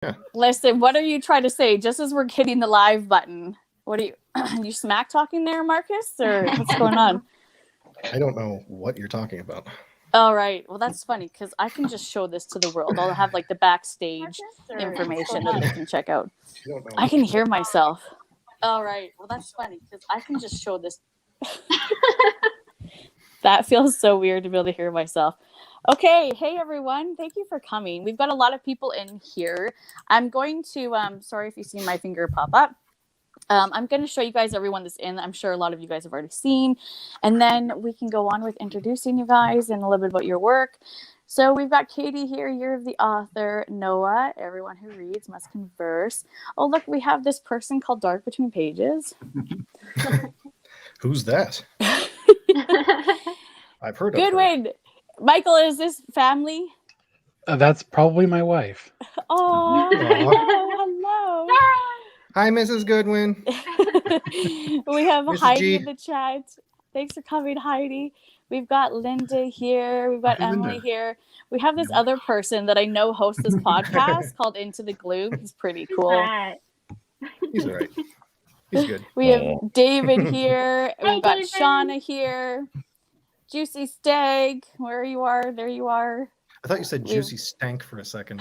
Yeah. Listen, what are you trying to say? Just as we're hitting the live button, what are you smack talking there, Marcus, or what's going on? I don't know what you're talking about. All right. Well, that's funny because I can just show this to the world. I'll have like the backstage information that they can check out. I can hear myself. All right. Well, that's funny because I can just show this. That feels so weird to be able to hear myself. Okay. Hey, everyone. Thank you for coming. We've got a lot of people in here. I'm going to, sorry if you see my finger pop up. I'm going to show you guys everyone that's in. I'm sure a lot of you guys have already seen. And then we can go on with introducing you guys and a little bit about your work. So we've got Katie here, Year of the Author. Noah, everyone who reads must converse. Oh, look, we have this person called Dark Between Pages. Who's that? I've heard Goodwin. of her. Michael, is this family? That's probably my wife. Oh, hello. Hi, Mrs. Goodwin. We have Mrs. Heidi G. in the chat. Thanks for coming, Heidi. We've got Linda here. We've got Hi, Emily Linda. here. We have this other person that I know hosts this podcast called Into the Gloom. He's pretty cool. He's all right. He's good. We have David here. We've got Shauna here. Juicy Stag. Where you are, there you are. I thought you said Juicy Stank for a second.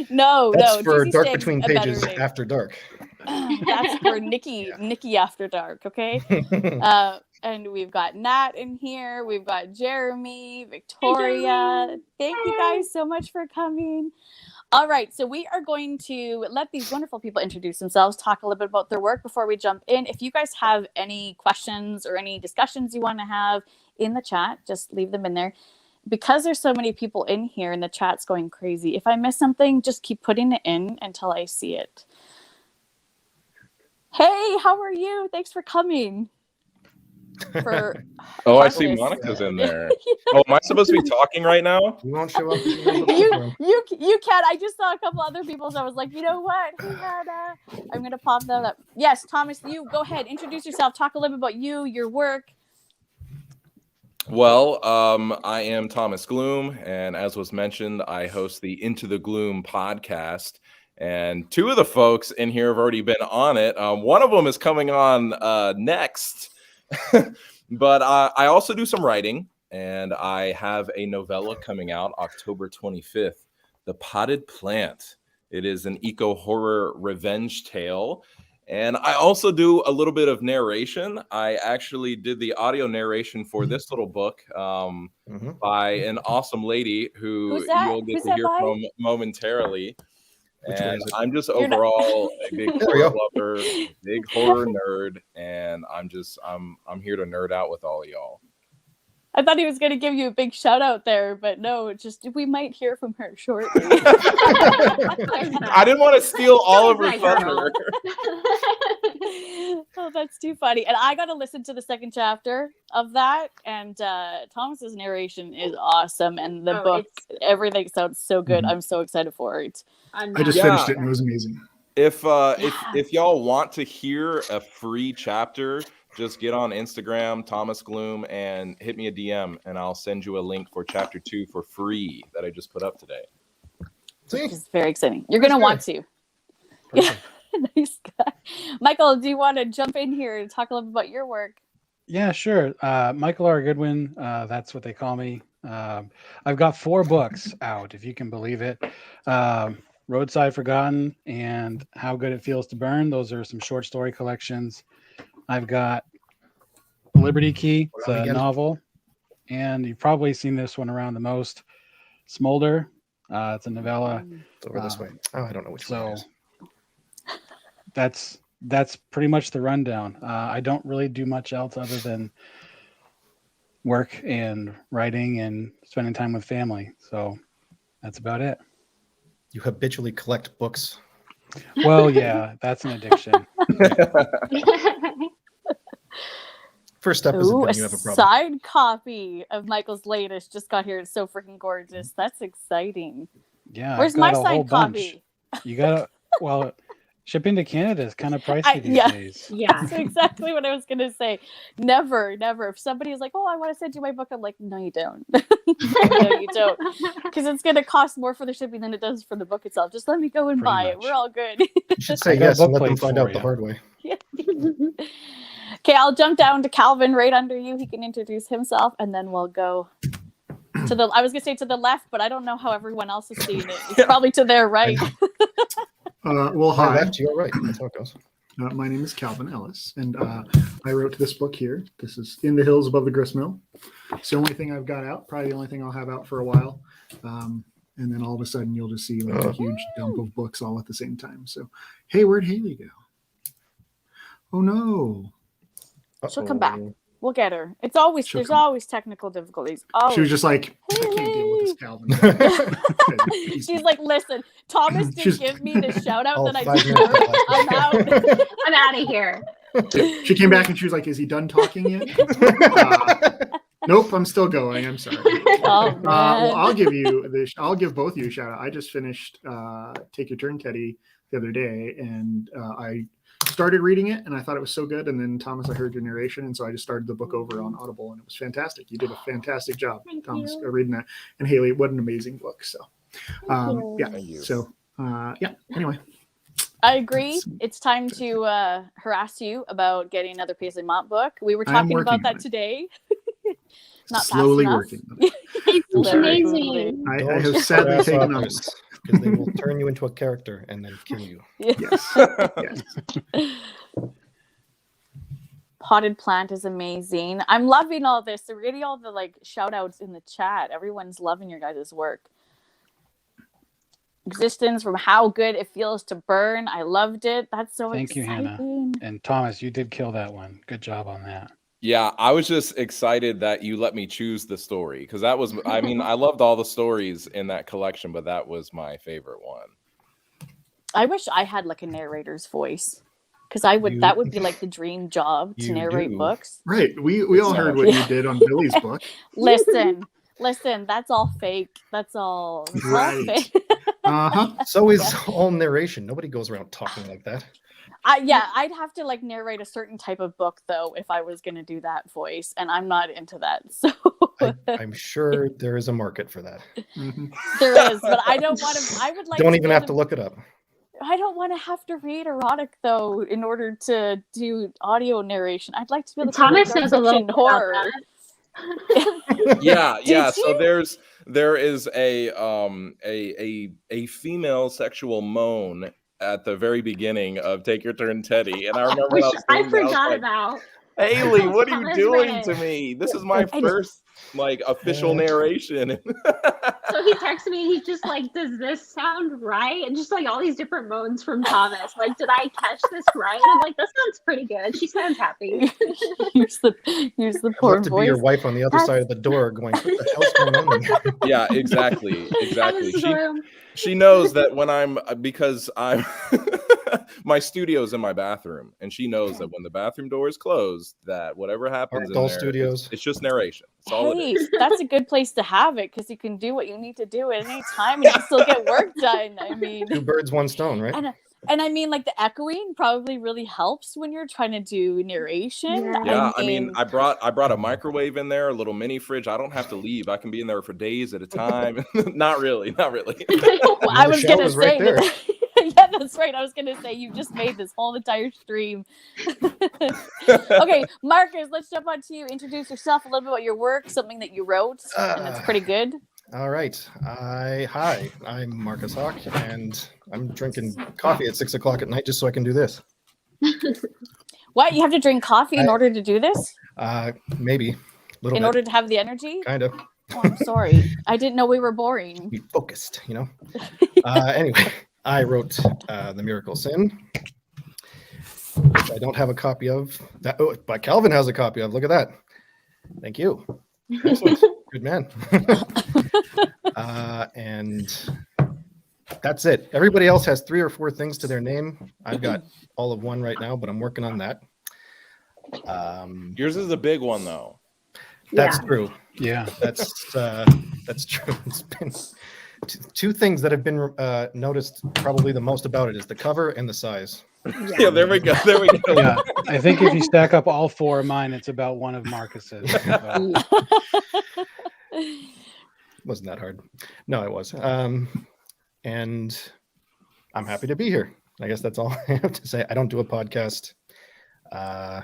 No, That's for Juicy Dark Stag's Between a better Pages name. After Dark. That's for Nichi. Yeah. Nichi After Dark, okay? And we've got Nat in here. We've got Jeremy, Victoria. Thank you guys so much for coming. All right, so we are going to let these wonderful people introduce themselves, talk a little bit about their work before we jump in. If you guys have any questions or any discussions you want to have in the chat, just leave them in there. Because there's so many people in here and the chat's going crazy, if I miss something, just keep putting it in until I see it. Hey, how are you? Thanks for coming. I see Monica's in there. Oh, am I supposed to be talking right now? You won't show up. You can. I just saw a couple other people, so I was like, you know what? I'm gonna pop that up. Yes, Thomas, you go ahead. Introduce yourself. Talk a little bit about you, your work. Well, I am Thomas Gloom, and as was mentioned, I host the Into the Gloom podcast. And two of the folks in here have already been on it. One of them is coming on next. But I also do some writing, and I have a novella coming out October 25th, The Potted Plant. It is an eco-horror revenge tale. And I also do a little bit of narration. I actually did the audio narration for this little book by an awesome lady who you'll get to hear from momentarily. And I'm just overall a big horror lover, big horror nerd, and I'm here to nerd out with all of y'all. I thought he was going to give you a big shout out there, but no, just we might hear from her shortly. I didn't want to steal all of her thunder. Oh, that's too funny. And I got to listen to the second chapter of that, and Thomas's narration is awesome, and the book, everything sounds so good. I'm so excited for it. I just finished it and it was amazing. If y'all want to hear a free chapter, just get on Instagram, Thomas Gloom, and hit me a DM, and I'll send you a link for chapter 2 for free that I just put up today. Which is very exciting. You're gonna want to. Yeah, nice guy. Michael, do you want to jump in here and talk a little bit about your work? Yeah, sure. Michael R Goodwin, that's what they call me. I've got 4 books out, if you can believe it. Roadside Forgotten and How Good It Feels to Burn. Those are some short story collections. I've got Liberty Key, it's a novel, and you've probably seen this one around the most. Smolder, it's a novella. It's over this way. Oh, I don't know which one it is. That's pretty much the rundown. I don't really do much else other than work and writing and spending time with family. So that's about it. You habitually collect books. Well, yeah, that's an addiction. First step is when you have a problem. Side copy of Michael's latest just got here. It's so freaking gorgeous. That's exciting. Yeah. Where's my side copy? You gotta. Well, Shipping to Canada is kind of pricey these yeah. days. Yeah. That's exactly what I was gonna say. Never. If somebody's like, "Oh, I want to send you my book," I'm like, "No, you don't. No, you don't," because it's gonna cost more for the shipping than it does for the book itself. Just let me go and Pretty buy it. much. We're all good. You should say I got a yes and book let them plate find for out the you. hard way. Okay, I'll jump down to Kalvin right under you. He can introduce himself, and then we'll go to the. I was gonna say to the left, but I don't know how everyone else is seeing it. It's probably to their right. Well, My hi. left, you're right. That's how it goes. My name is Kalvin Ellis, and I wrote this book here. This is In the Hills Above the Gristmill. It's the only thing I've got out, probably the only thing I'll have out for a while. And then all of a sudden you'll just see like a huge dump of books all at the same time. So, hey, where'd Haley go? Oh, no. She'll come back. Uh-oh. We'll get her. It's always She'll there's come. always technical difficulties. Oh, She was just like, I can't deal with this Kalvin. she's like, listen, Thomas didn't She's- give me the shout out Oh, that I 5 deserve. minutes. I'm out. I'm out of here. She came back and she was like, is he done talking yet? Nope, I'm still going. I'm sorry. Oh, man. Well, I'll give both of you a shout out. I just finished Take Your Turn, Teddy the other day, and I started reading it and I thought it was so good. And then Thomas, I heard your narration, and so I just started the book over on Audible, and it was fantastic. You did a fantastic job, Thank Thomas, you. reading that. And Haley, what an amazing book. So yeah. Thank you. So yeah. Anyway, I agree. It's time to harass you about getting another Paisley Mott book. We were I'm talking working about on that it. today. Not fast slowly enough. working on it. It's Literally. amazing. I Don't have sadly harass taken on. authors, because they will turn you into a character and then kill you. Yes. Yes. Potted Plant is amazing. I'm loving all this. We're getting all the like shout outs in the chat. Everyone's loving your guys' work. Existence from How Good It Feels to Burn. I loved it. That's so Thank you, exciting. Hannah. And Thomas, you did kill that one. Good job on that. Yeah, I was just excited that you let me choose the story because that was, I mean, I loved all the stories in that collection, but that was my favorite one. I wish I had like a narrator's voice. Because I would that would be like the dream job to You narrate do. books. Right. We all heard what you did on Billy's book. Listen, that's all fake. That's all Right. fake. Uh-huh. So is all narration. Nobody goes around talking like that. I'd have to like narrate a certain type of book though if I was gonna do that voice, and I'm not into that. So I'm sure there is a market for that. Mhm. there is, but I don't want to. I would like. Don't to even be have able to look it up. I don't want to have to read erotic though in order to do audio narration. I'd like to be able to Thomas read knows a little nonfiction bit horror. about Yeah, yeah. So you? there is a female sexual moan at the very beginning of Take Your Turn, Teddy, and I remember when Which I I was doing that, forgot I was like, about. Haley, what are you Thomas doing read to it. me? This is my I- first like official narration. So he texted me and he's just like, does this sound right? And just like all these different moans from Thomas. Like, did I catch this right? And I'm like, that sounds pretty good. She sounds happy. use the I'd poor love to be voice. your wife on the other That's- side of the door going, what the hell's going on in here? Yeah, exactly. Thomas is like, She knows that when I'm because I'm my studio's in my bathroom, and she knows that when the bathroom door is closed, that whatever happens in Dull there, Studios. it's just narration. That's all it Hey, is. that's a good place to have it because you can do what you need to do at any time and you still get work done. I mean, Two birds, one stone, right? and I mean, like the echoing probably really helps when you're trying to do narration. Yeah. Yeah, I mean, I brought a microwave in there, a little mini fridge. I don't have to leave. I can be in there for days at a time. Not really. I The was show gonna is say right there. that. Yeah, that's right. I was gonna say you just made this whole entire stream. Okay, Marcus, let's jump on to you. Introduce yourself a little bit about your work, something that you wrote, and it's pretty good. All right. Hi, I'm Marcus Hawke, and I'm drinking coffee at 6 o'clock at night just so I can do this. What? You have to drink coffee in order to do this? Maybe. A little In bit. order to have the energy? Kind of. Oh, I'm sorry. I didn't know we were boring. Be focused, you know? Anyway, I wrote The Miracle Sin, which I don't have a copy of. But Kalvin has a copy of. Look at that. Thank you. Excellent. Good man. And that's it. Everybody else has 3 or 4 things to their name. I've got all of one right now, but I'm working on that. Yours is a big one, though. That's Yeah. true. Yeah. That's true. two things that have been noticed probably the most about it is the cover and the size. Yeah, there we go. There we go. Yeah, I think if you stack up all four of mine, it's about one of Marcus's. So, Wasn't that hard? No, it was. And I'm happy to be here. I guess that's all I have to say. I don't do a podcast. I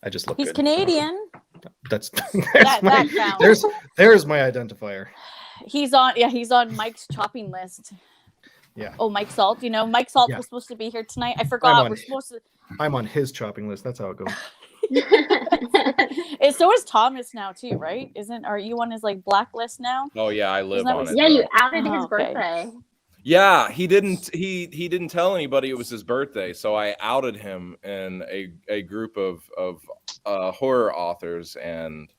just look He's good. Canadian. That's, That counts. there's my identifier. He's on Mike's chopping list. Yeah. Oh, Mike Salt. You know, Mike Salt Yeah. was supposed to be here tonight. I forgot. We're supposed to. I'm on his chopping list. That's how it goes. And so is Thomas now too, right? Are you on his like blacklist now? Oh yeah, I live Isn't that on what- it. Yeah, you outed Oh, his okay. birthday. Yeah, he didn't tell anybody it was his birthday, so I outed him in a group of horror authors, and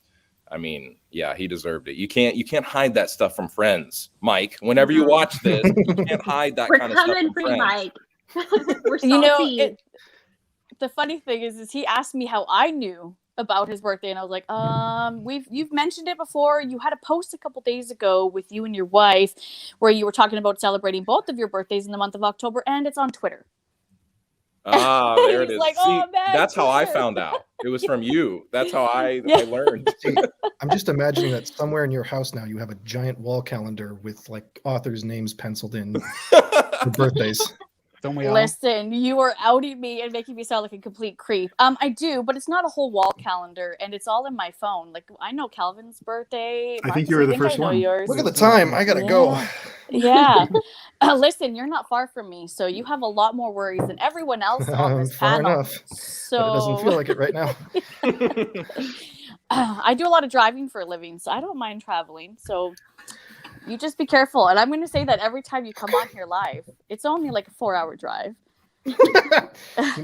I mean, yeah, he deserved it. You can't hide that stuff from friends, Mike. Whenever you watch this, you can't hide that We're kind of stuff coming from for you, friends. Mike. We're salty. You know, the funny thing is he asked me how I knew about his birthday, and I was like, you've mentioned it before. You had a post a couple days ago with you and your wife where you were talking about celebrating both of your birthdays in the month of October, and it's on Twitter. Ah, there it He's is. like, See, "Oh, man, that's how I Twitter." found out. It was from you. That's how I Yeah. learned. See, I'm just imagining that somewhere in your house now you have a giant wall calendar with like authors' names penciled in for birthdays. don't we all? Listen, you are outing me and making me sound like a complete creep. I do, but it's not a whole wall calendar, and it's all in my phone. Like I know Calvin's birthday. I think Marcus, you were the I first know one. yours. Look at the time. I gotta go. Yeah. Listen, you're not far from me, so you have a lot more worries than everyone else on this Far panel. enough. So But it doesn't feel like it right now. I do a lot of driving for a living, so I don't mind traveling. So you just be careful. And I'm going to say that every time you come on here live, it's only like a 4-hour drive. You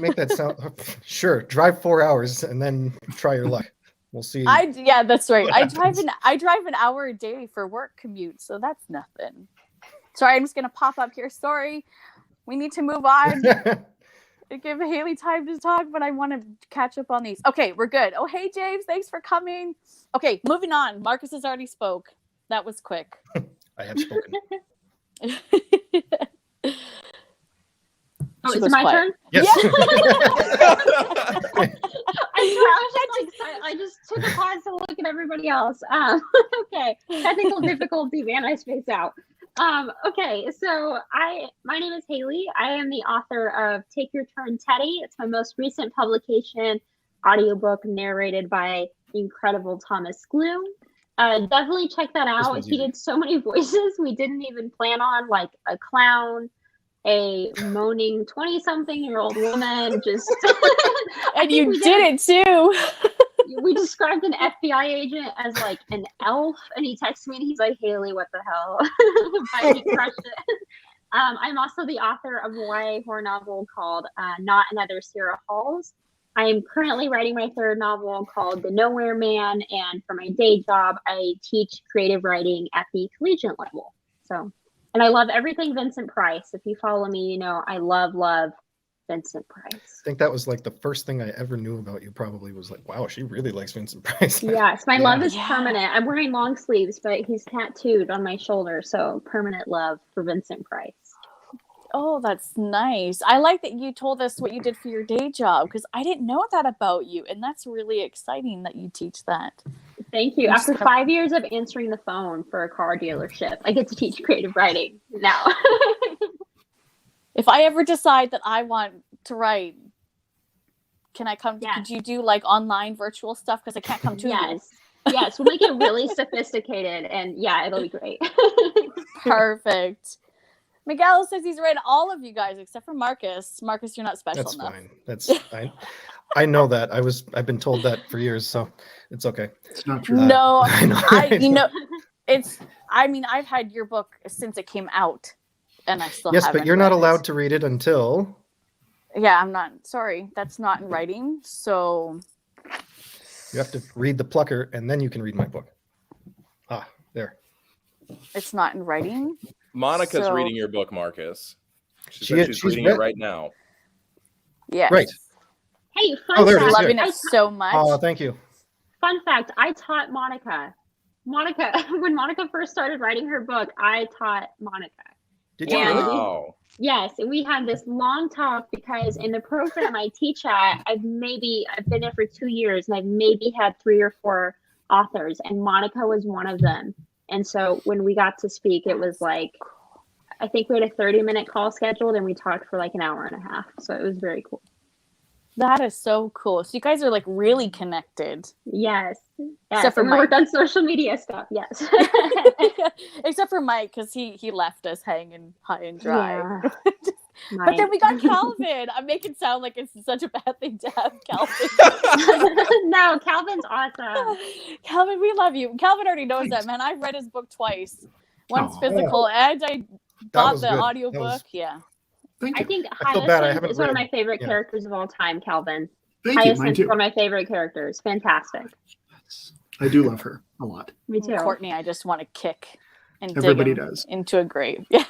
make that sound. Sure, drive 4 hours and then try your luck. We'll see. Yeah, that's right. What I happens? drive an hour a day for work commute, so that's nothing. Sorry, I'm just going to pop up here. Sorry. We need to move on. Give Haley time to talk, but I want to catch up on these. Okay, we're good. Oh, hey, James. Thanks for coming. Okay, moving on. Marcus has already spoke. That was quick. I have spoken. Oh, She is was it my quiet. turn? Yes. I just took a pause to look at everybody else. Okay, technical difficulties, and I spaced out. Okay, so my name is Haley. I am the author of Take Your Turn, Teddy. It's my most recent publication, audiobook narrated by the incredible Thomas Gloom. Definitely check that out. one's He easy. did so many voices we didn't even plan on, like a clown, a moaning 20-something-year-old woman, just And you did it too. we described an FBI agent as like an elf, and he texted me and he's like, Haley, what the hell? But he crushed it. I'm also the author of a YA horror novel called Not Another Sarah Halls. I am currently writing my third novel called The Nowhere Man, and for my day job, I teach creative writing at the collegiate level. So, and I love everything Vincent Price. If you follow me, you know I love Vincent Price. I think that was like the first thing I ever knew about you. Probably was like, wow, she really likes Vincent Price. Yes, my Yeah. love is Yeah. permanent. I'm wearing long sleeves, but he's tattooed on my shoulder, so permanent love for Vincent Price. Oh, that's nice. I like that you told us what you did for your day job, because I didn't know that about you, and that's really exciting that you teach that. Thank you. After 5 years of answering the phone for a car dealership, I get to teach creative writing now. If I ever decide that I want to write, can I come? Yes. Could you do like online virtual stuff? Because I can't come to you. Yes. Yes, we'll make it really sophisticated, and yeah, it'll be great. Perfect. Miguel says he's read all of you guys except for Marcus. Marcus, you're not special That's enough. fine. That's I know that. I've been told that for years, so it's okay. It's not true. No, I know. I've had your book since it came out, and I still Yes, haven't but you're not read it. allowed to read it until Yeah, I'm not. Sorry, that's not in writing. So you have to read the Plucker, and then you can read my book. Ah, there. it's not in writing. Monica's So- reading your book, Marcus. She She's is- she's reading read- it right now. Yeah. Right. Hey, Oh, there it is. fact. Loving it so much. Oh, thank you. Fun fact, I taught Monica Monica, when Monica first started writing her book, I taught Monica. Did you Yeah. really? Wow. Yes, and we had this long talk because in the program I teach at, I've been there for 2 years and I've maybe had 3 or 4 authors, and Monica was one of them. And so when we got to speak, it was like, I think we had a 30-minute call scheduled and we talked for like an hour and a half. So it was very cool. That is so cool. So you guys are like really connected. Yes. Except for and we Mike. worked on social media stuff. Yes. Except for Mike, because he left us hanging high and dry. Yeah. But then we got Kalvin. I'm making it sound like it's such a bad thing to have Kalvin. No, Kalvin's awesome. Kalvin, we love you. Kalvin already knows that, man. I've read his book twice. Once Aw. physical, and I bought was the good. audiobook. That was- Yeah. Thank I you. think I feel bad, I Hyacinth haven't is one of read- my favorite yeah. characters of all time, Kalvin. Thank you. Mine Hyacinth is too. one of my favorite characters. Fantastic. I do love her a lot. Me too. Courtney, I just want to kick and Everybody dig him does. into a grave. Yeah.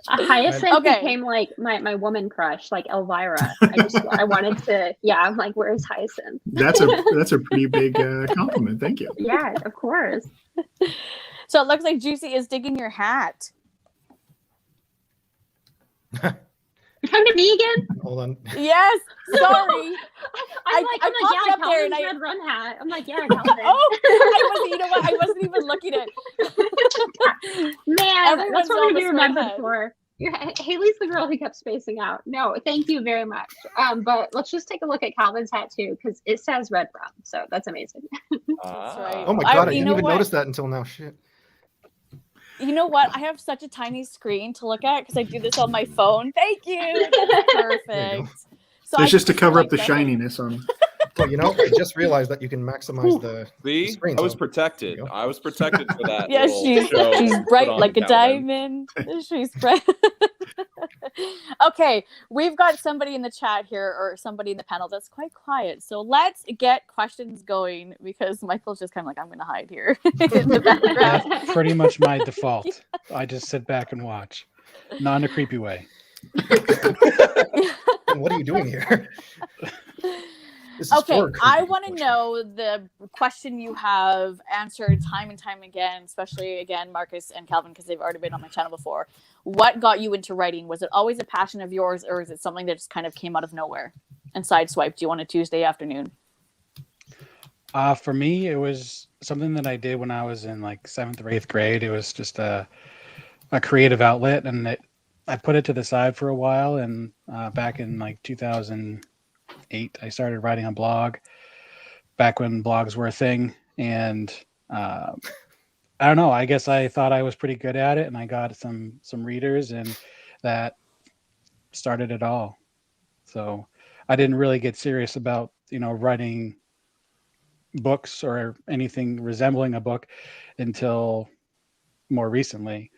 Hyacinth Okay. became like my woman crush, like Elvira. I wanted to. Yeah, I'm like, where's Hyacinth? That's a pretty big compliment. Thank you. Yeah, of course. So it looks like Juicy is digging your hat. Come to me again. Hold on. Yes. Sorry. I'm I like, popped yeah, it up there and Calvin's red run hat. I'm like, yeah, Calvin. Oh, I wasn't. You know what? I wasn't even looking at. Man, Everyone's that's what we're on gonna the be remembered sweathead. for. Haley's the girl who kept spacing out. No, thank you very much. But let's just take a look at Calvin's hat too, because it says red rum, so that's amazing. That's right. Oh my I- god, I you didn't know even what? notice that until now. Shit. You know what? I have such a tiny screen to look at because I do this on my phone. Thank you. That's There you perfect. go. So It's I just to can cover up like the nothing. shininess on. Well, you know, I just realized that you can maximize the See, screen, I was so- protected. There you go. I was protected for that. Yeah, little she's show she's put bright on like a Calvin. diamond. She's bright. Okay, we've got somebody in the chat here or somebody in the panel that's quite quiet. So let's get questions going because Michael's just kind of like, I'm going to hide here in the background. That's pretty much my default. I just sit back and watch, not in a creepy way. And what are you doing here? This is Okay, for I creepy want to question. know the question you have answered time and time again, especially again, Marcus and Calvin, because they've already been on my channel before. What got you into writing? Was it always a passion of yours, or is it something that just kind of came out of nowhere and sideswiped you on a Tuesday afternoon? For me, it was something that I did when I was in like 7th or 8th grade. It was just a creative outlet, and I put it to the side for a while. And back in like 2008, I started writing a blog. Back when blogs were a thing, and I don't know. I guess I thought I was pretty good at it, and I got some readers, and that started it all. So I didn't really get serious about writing books or anything resembling a book until more recently.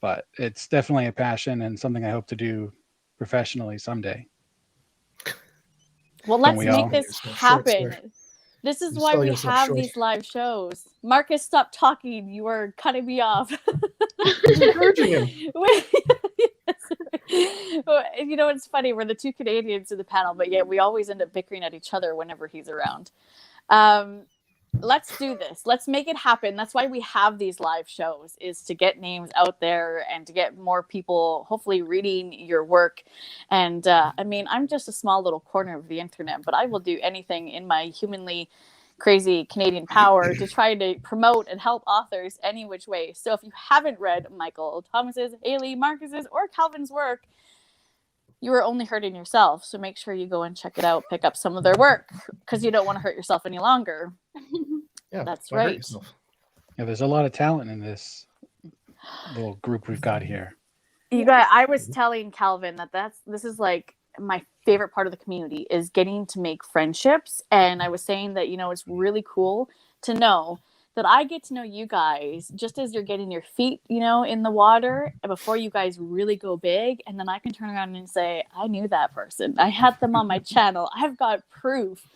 But it's definitely a passion and something I hope to do professionally someday. Well, Don't let's we all? make this Yourself short, happen. sir. This is You why sell we yourself have short. these live shows. Marcus, stop talking. You are cutting me off. He's encouraging him. You know, it's funny. We're the two Canadians in the panel, but yet we always end up bickering at each other whenever he's around. Let's do this. Let's make it happen. That's why we have these live shows, is to get names out there and to get more people hopefully reading your work. And I mean, I'm just a small little corner of the internet, but I will do anything in my humanly crazy Canadian power to try to promote and help authors any which way. So if you haven't read Michael Thomas's, Haley, Marcus's, or Calvin's work, you are only hurting yourself. So make sure you go and check it out, pick up some of their work, because you don't want to hurt yourself any longer. Yeah, That's why hurt right. yourself? Yeah, there's a lot of talent in this little group we've got here. You guys, I was telling Calvin that this is like my favorite part of the community, is getting to make friendships. And I was saying that, it's really cool to know that I get to know you guys just as you're getting your feet, in the water, and before you guys really go big. And then I can turn around and say, I knew that person. I had them on my channel. I've got proof,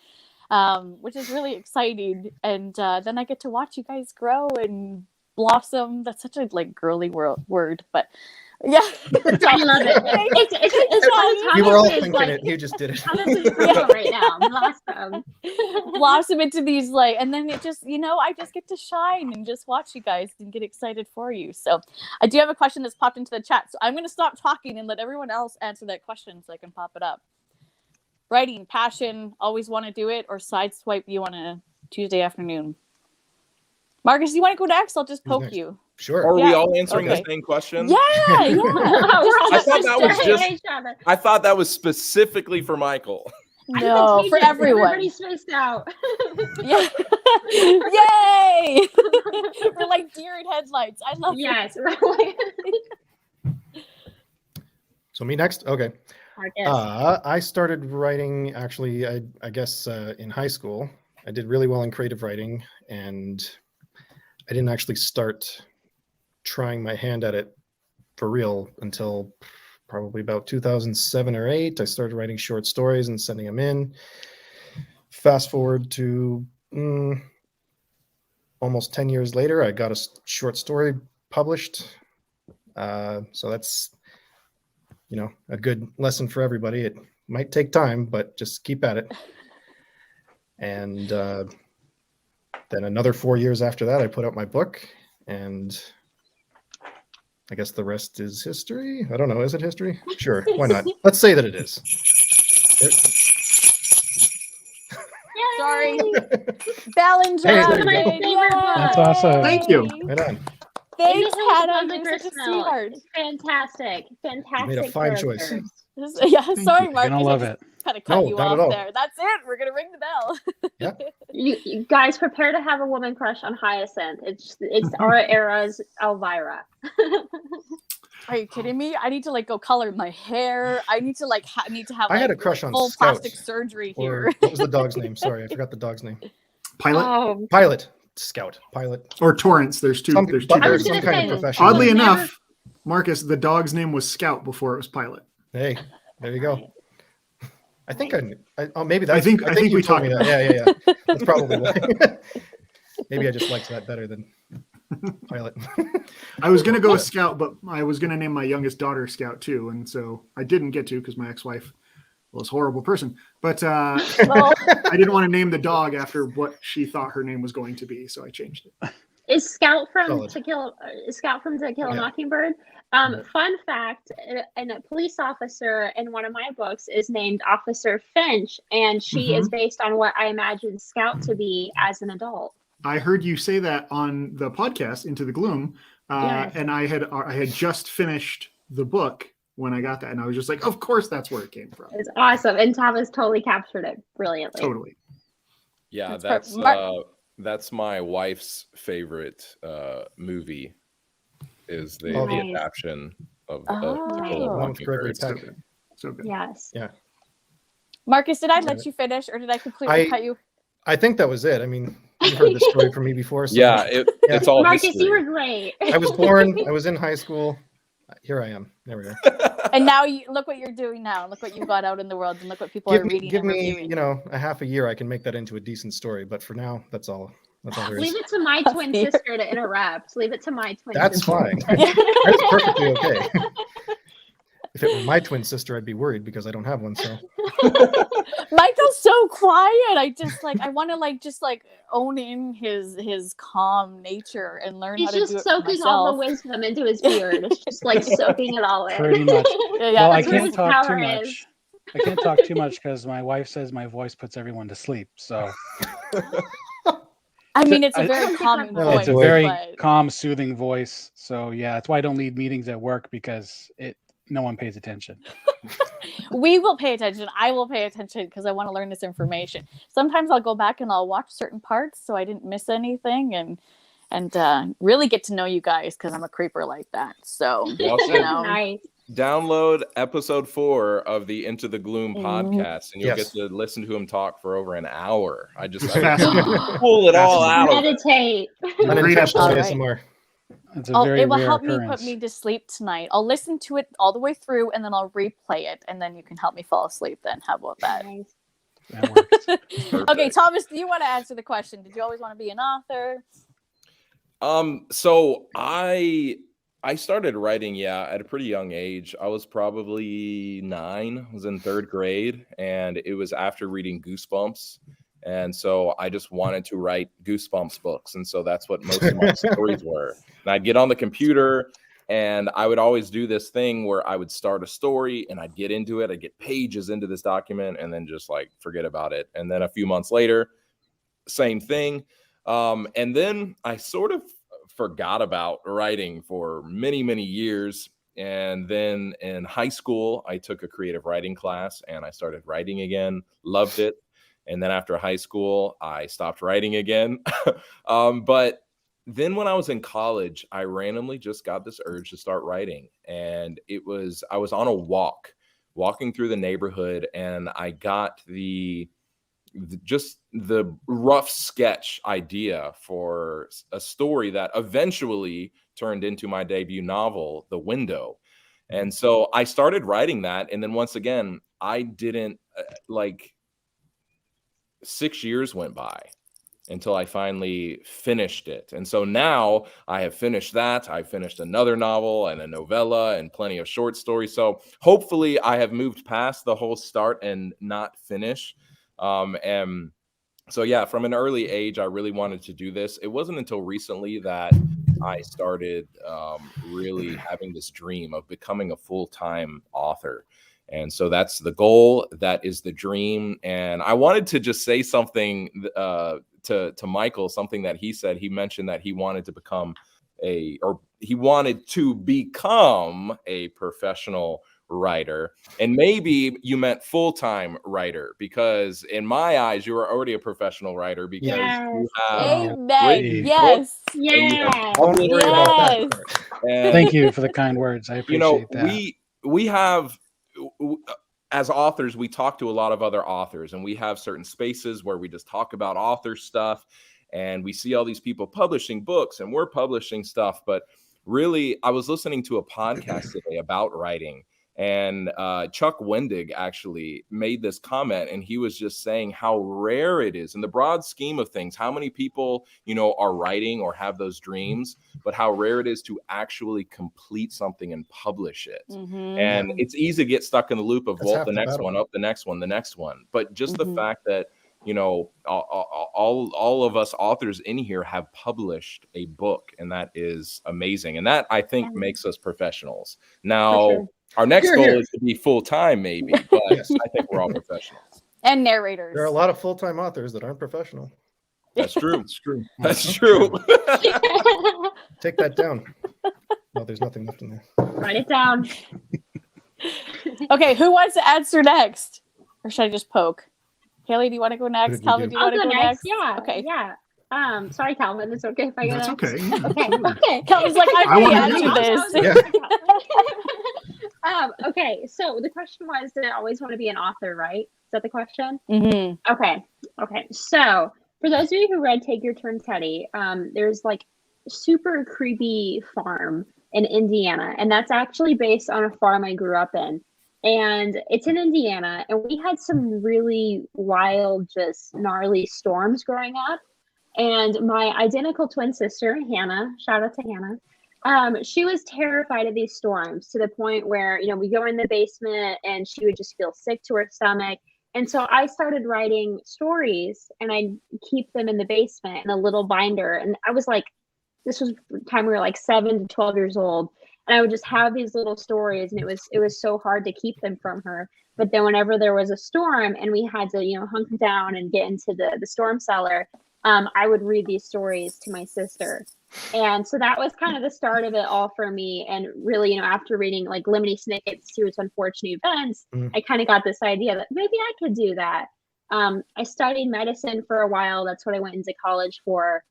which is really exciting. And then I get to watch you guys grow and blossom. That's such a girly word, but Yeah. I love it. It's funny. We were all Thomas is, thinking like, it. You just did it. Thomas is real right now. Blossom. Blossom into these and then it just, I just get to shine and just watch you guys and get excited for you. So I do have a question that's popped into the chat. So I'm going to stop talking and let everyone else answer that question so I can pop it up. Writing, passion, always want to do it, or sideswipe you on a Tuesday afternoon? Marcus, you want to go next? I'll just poke you. Sure. Are we Yeah, all answering okay. the same question? Yeah. We're all I thought that was staring at just- each other. I thought that was specifically for Michael. No, for everyone. Everybody's spaced out. Yeah. Yay! We're like deer in headlights. I love Yes. So me next? Okay. Marcus. I started writing actually, I guess in high school. I did really well in creative writing, and I didn't actually start trying my hand at it for real until probably about 2007 or 8. I started writing short stories and sending them in. Fast forward to almost 10 years later, I got a short story published. So that's, a good lesson for everybody. It might take time, but just keep at it. And then another 4 years after that, I put out my book, and I guess the rest is history. I don't know. Is it history? Sure. Why not? Let's say that it is. Sorry. Ballinger. Hey, One of my favorite books. That's awesome. Thank you. Right on. Thanks, In the Hills Hannah. Above the You're such a Gristmill. sweetheart. It's fantastic. Fantastic. You made a fine choice. characters. Yeah, Thank sorry, you. Marcus. You're gonna love it. Kind of cut No, you not off at all. there. That's it. We're gonna ring the bell. You guys prepare to have a woman crush on Hyacinth. It's our era's Elvira. Are you kidding me? I need to go color my hair. I need to have I had a crush on full Scout. plastic surgery Or here. what was the dog's name? Sorry, I forgot the dog's name. Pilot Pilot. Scout. Pilot. or Torrance. There's two. There's two. I was There's some gonna kind say, of profession. Oddly Never- enough, Marcus, the dog's name was Scout before it was Pilot. Hey, there you go. I think maybe that's. I think you we told me talked that. Yeah. That's probably why. Maybe I just liked that better than Pilot. I was gonna go with Scout, but I was gonna name my youngest daughter Scout too, and so I didn't get to because my ex-wife was a horrible person. But Well, I didn't want to name the dog after what she thought her name was going to be, so I changed it. Is Scout from Solid. To Kill a Yeah. Mockingbird? Yeah. Fun fact: a police officer in one of my books is named Officer Finch, and she is based on what I imagine Scout to be as an adult. I heard you say that on the podcast Into the Gloom, Yes. and I had just finished the book when I got that, and I was just like, of course that's where it came from. It's awesome, and Thomas totally captured it brilliantly. Totally. Yeah, That's that's my wife's favorite movie. Is the Nice. adaptation of Oh. To Kill a One with Gregory Mockingbird. So Peck. good. So good. Yes. Marcus, did I let you finish, or did I completely cut you? I think that was it. I mean, you've heard this story from me before. So Yeah, it's all Marcus, history. you were great. I was born. I was in high school. Here I am. There we go. And now look what you're doing now. Look what you've got out in the world, and look what people are reading Give and me, reviewing. a half a year. I can make that into a decent story. But for now, that's all. That's all there is. Leave it to my twin Here. sister to interrupt. Leave it to my twin That's sister. fine. Yeah. That's perfectly okay. If it were my twin sister, I'd be worried because I don't have one. So Michael's so quiet. I want to just own in his calm nature and learn He's how to do just it for soaking all the myself. wisdom into his beard. It's just soaking it all in. Pretty much. Yeah, Well, I that's where can't his talk too power much. is. I can't talk too much because my wife says my voice puts everyone to sleep. So I mean, it's a I- very calming No, voice. it's a very but- calm, soothing voice. So yeah, that's why I don't lead meetings at work because no one pays attention. We will pay attention. I will pay attention because I want to learn this information. Sometimes I'll go back and I'll watch certain parts so I didn't miss anything and really get to know you guys because I'm a creeper like that. So Also, you know. Nice. download episode 4 of the Into the Gloom Mhm. podcast, and you'll Yes. get to listen to him talk for over an hour. I Fascinating. pull it all out of it. Meditate. unintentional All right. ASMR. It's a very it will rare help me occurrence. put me to sleep tonight. I'll listen to it all the way through and then I'll replay it and then you can help me fall asleep then. How about that? Nice. That works. Okay, Perfect. Thomas, do you want to answer the question? Did you always want to be an author? So I I started writing, at a pretty young age. I was probably 9, I was in 3rd grade, and it was after reading Goosebumps. And so I just wanted to write Goosebumps books. And so that's what most of my stories were. And I'd get on the computer and I would always do this thing where I would start a story and I'd get into it. I'd get pages into this document and then just like forget about it. And then a few months later, same thing. And then I sort of forgot about writing for many, many years. And then in high school, I took a creative writing class and I started writing again, loved it. And then after high school, I stopped writing again. But then when I was in college, I randomly just got this urge to start writing. And I was on a walking through the neighborhood, and I got just the rough sketch idea for a story that eventually turned into my debut novel, The Window. And so I started writing that. And then once again, I didn't 6 years went by until I finally finished it. And so now I have finished that. I finished another novel and a novella and plenty of short stories. So hopefully I have moved past the whole start and not finish. And so, yeah, from an early age, I really wanted to do this. It wasn't until recently that I started really having this dream of becoming a full-time author. And so that's the goal. That is the dream. And I wanted to just say something to Michael, something that he said. He mentioned that he wanted to become a professional writer. And maybe you meant full-time writer, because in my eyes, you are already a professional writer because you have Amen. Yes. Yeah. Don't worry about that part. and Thank you for the kind words. I appreciate that. we have, as authors, we talk to a lot of other authors, and we have certain spaces where we just talk about author stuff, and we see all these people publishing books and we're publishing stuff. But really, I was listening to a podcast today about writing, and Chuck Wendig actually made this comment, and he was just saying how rare it is in the broad scheme of things, how many people, are writing or have those dreams, but how rare it is to actually complete something and publish it. Mm-hmm. And it's easy to get stuck in the loop of, That's half the the next battle. one, up the next one, the next one. But just Mhm. the fact that, all of us authors in here have published a book, and that is amazing. And that, I think, makes us professionals. Now, For sure. our next Here, goal here. is to be full-time, maybe, but Yes. I think we're all professionals. And narrators. There are a lot of full-time authors that aren't professional. That's true. It's true. That's true. Take that down. No, there's nothing left in there. Write it down. Okay, who wants to answer next? Or should I just poke? Haley, do you want to go next? did you Calvin, do? do you I'll want to go go next. next? Yeah. Okay. Yeah. Sorry, Calvin. It's okay if I go That's next. okay. Yeah, Okay. absolutely. Okay. Calvin's like, I I already wanna answered do this. Yeah. Okay. So the question was, did I always want to be an author, right? Is that the question? Mm-hmm. Okay. So for those of you who read Take Your Turn, Teddy, there's like super creepy farm in Indiana, and that's actually based on a farm I grew up in. And it's in Indiana, and we had some really wild, just gnarly storms growing up. And my identical twin sister, Hannah, shout out to Hannah, she was terrified of these storms to the point where, we go in the basement and she would just feel sick to her stomach. And so I started writing stories, and I'd keep them in the basement in a little binder. And I was like, this was the time we were like 7 to 12 years old. And I would just have these little stories, and it was so hard to keep them from her. But then whenever there was a storm and we had to, hunker down and get into the storm cellar, I would read these stories to my sister. And so that was kind of the start of it all for me. And really, after reading like Lemony Snicket's Serious Unfortunate Events, I kind of got this idea that maybe I could do that. I studied medicine for a while. That's what I went into college for.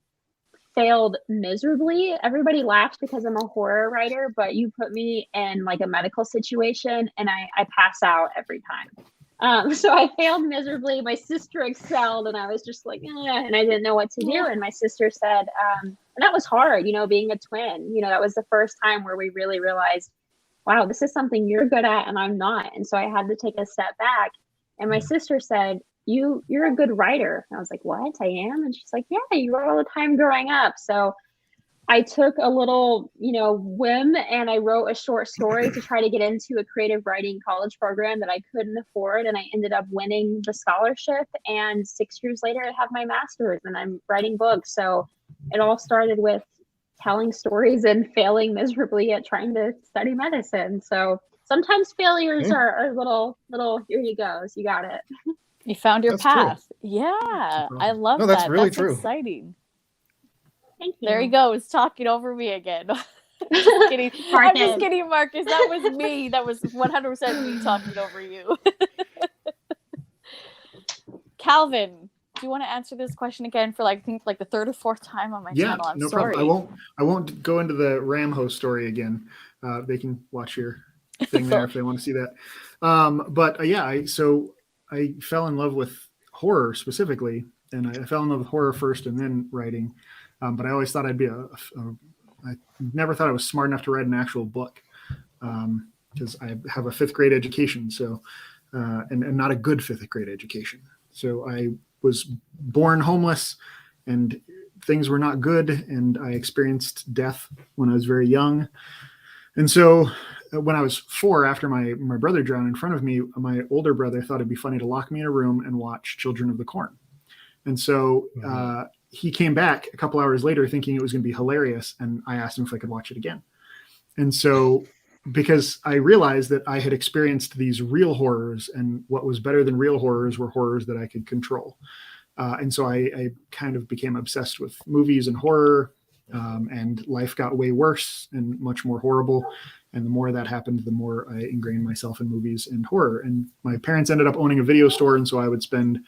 Failed miserably. Everybody laughs because I'm a horror writer, but you put me in like a medical situation and I pass out every time. So I failed miserably. My sister excelled, and I was just like, and I didn't know what to do. And my sister said, and that was hard, being a twin. That was the first time where we really realized, wow, this is something you're good at and I'm not. And so I had to take a step back. And my sister said, you're a good writer. And I was like, what? I am? And she's like, yeah, you wrote all the time growing up. So I took a little, whim and I wrote a short story to try to get into a creative writing college program that I couldn't afford. And I ended up winning the scholarship. And 6 years later, I have my master's and I'm writing books. So it all started with telling stories and failing miserably at trying to study medicine. So sometimes failures are little, here you go. So you got it. You found your That's true. path. Yeah, I love No, that. that's really That's true. exciting. Thank you. There he goes, talking over me again. Just kidding. I'm just kidding, Marcus. That was me. That was 100% me talking over you. Kalvin, do you want to answer this question again for I think the third or fourth time on my channel? I'm no sorry. problem. I won't go into the Ramho story again. They can watch your thing there if they want to see that. I fell in love with horror specifically, and I fell in love with horror first and then writing. But I always thought I'd be I never thought I was smart enough to write an actual book because I have a 5th grade education, so and not a good 5th grade education. So I was born homeless, and things were not good, and I experienced death when I was very young. And so when I was 4, after my brother drowned in front of me, my older brother thought it'd be funny to lock me in a room and watch Children of the Corn. And so he came back a couple hours later thinking it was going to be hilarious. And I asked him if I could watch it again. And so because I realized that I had experienced these real horrors, and what was better than real horrors were horrors that I could control. And so I kind of became obsessed with movies and horror, and life got way worse and much more horrible. And the more that happened, the more I ingrained myself in movies and horror. And my parents ended up owning a video store. And so I would spend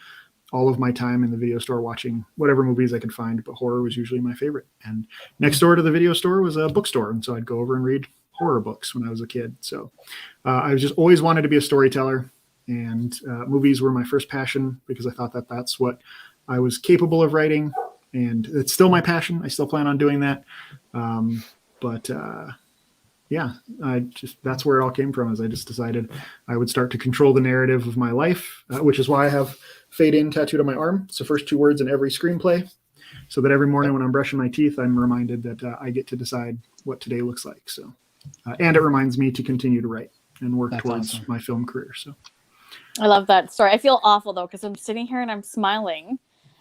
all of my time in the video store watching whatever movies I could find, but horror was usually my favorite. And next door to the video store was a bookstore. And so I'd go over and read horror books when I was a kid. So I just always wanted to be a storyteller, and movies were my first passion because I thought that that's what I was capable of writing. And it's still my passion. I still plan on doing that. That's where it all came from. As I just decided I would start to control the narrative of my life, which is why I have Fade In tattooed on my arm. It's the first 2 words in every screenplay, so that every morning when I'm brushing my teeth, I'm reminded that I get to decide what today looks like. So, and it reminds me to continue to write and work towards my film career. So, I love that story. I feel awful though because I'm sitting here and I'm smiling.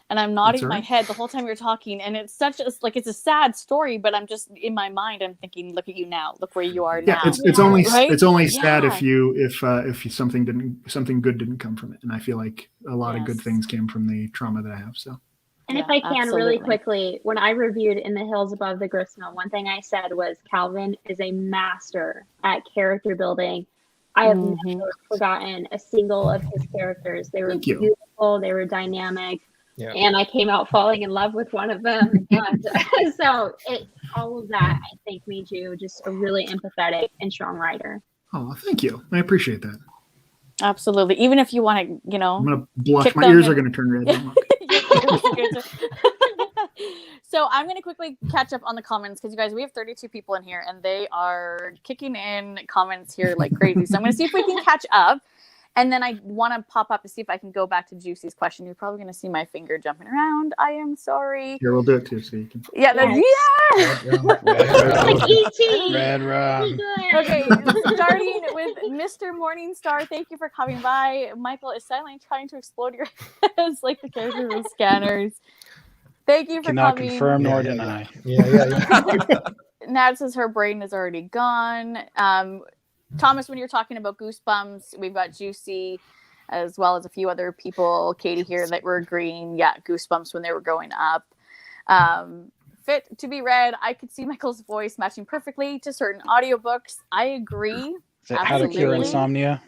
And I'm nodding my head the whole time you're talking, and it's it's a sad story, but I'm just in my mind. I'm thinking, look at you now, look where you are now. It's only sad if something good didn't come from it, and I feel like a lot of good things came from the trauma that I have. So, and if I can really quickly, when I reviewed In the Hills Above the Gristmill, one thing I said was Kalvin is a master at character building. I have never forgotten a single of his characters. They were beautiful. They were dynamic. Yeah. And I came out falling in love with one of them. And so all of that, I think, made you just a really empathetic and strong writer. Oh, thank you. I appreciate that. Absolutely. Even if you want to, I'm going to blush. My ears are going to turn red. So I'm going to quickly catch up on the comments because, you guys, we have 32 people in here and they are kicking in comments here like crazy. So I'm going to see if we can catch up. And then I want to pop up to see if I can go back to Juicy's question. You're probably going to see my finger jumping around. I am sorry. Here, we'll do it too, so you can. Yeah, like E.T. Red rum. Okay, starting with Mr. Morningstar. Thank you for coming by. Michael is silently trying to explode your heads like the characters with scanners. Thank you for Cannot coming. confirm nor deny. Yeah. Nat says her brain is already gone. Thomas, when you're talking about Goosebumps, we've got Juicy as well as a few other people, Katie here, that were agreeing. Yeah, Goosebumps when they were growing up. Fit to be read. I could see Michael's voice matching perfectly to certain audiobooks. I agree. Is it How to Cure Insomnia?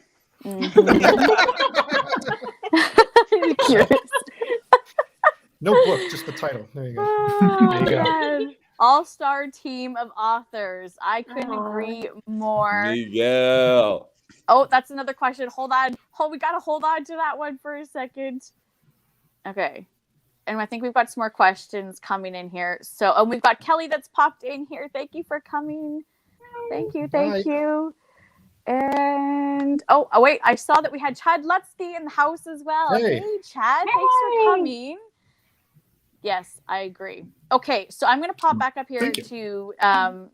Curious. No book, just the title. There you go. Oh, there you go. All-star team of authors. I couldn't agree more. Miguel. Oh, that's another question. Hold on. We got to hold on to that one for a second. Okay. And I think we've got some more questions coming in here. So, we've got Kelly that's popped in here. Thank you for coming. Thank you. And, wait. I saw that we had Chad Lutsky in the house as well. Hey Chad. Thanks for coming. Yes, I agree. Okay, so I'm going to pop back up here Thank you. to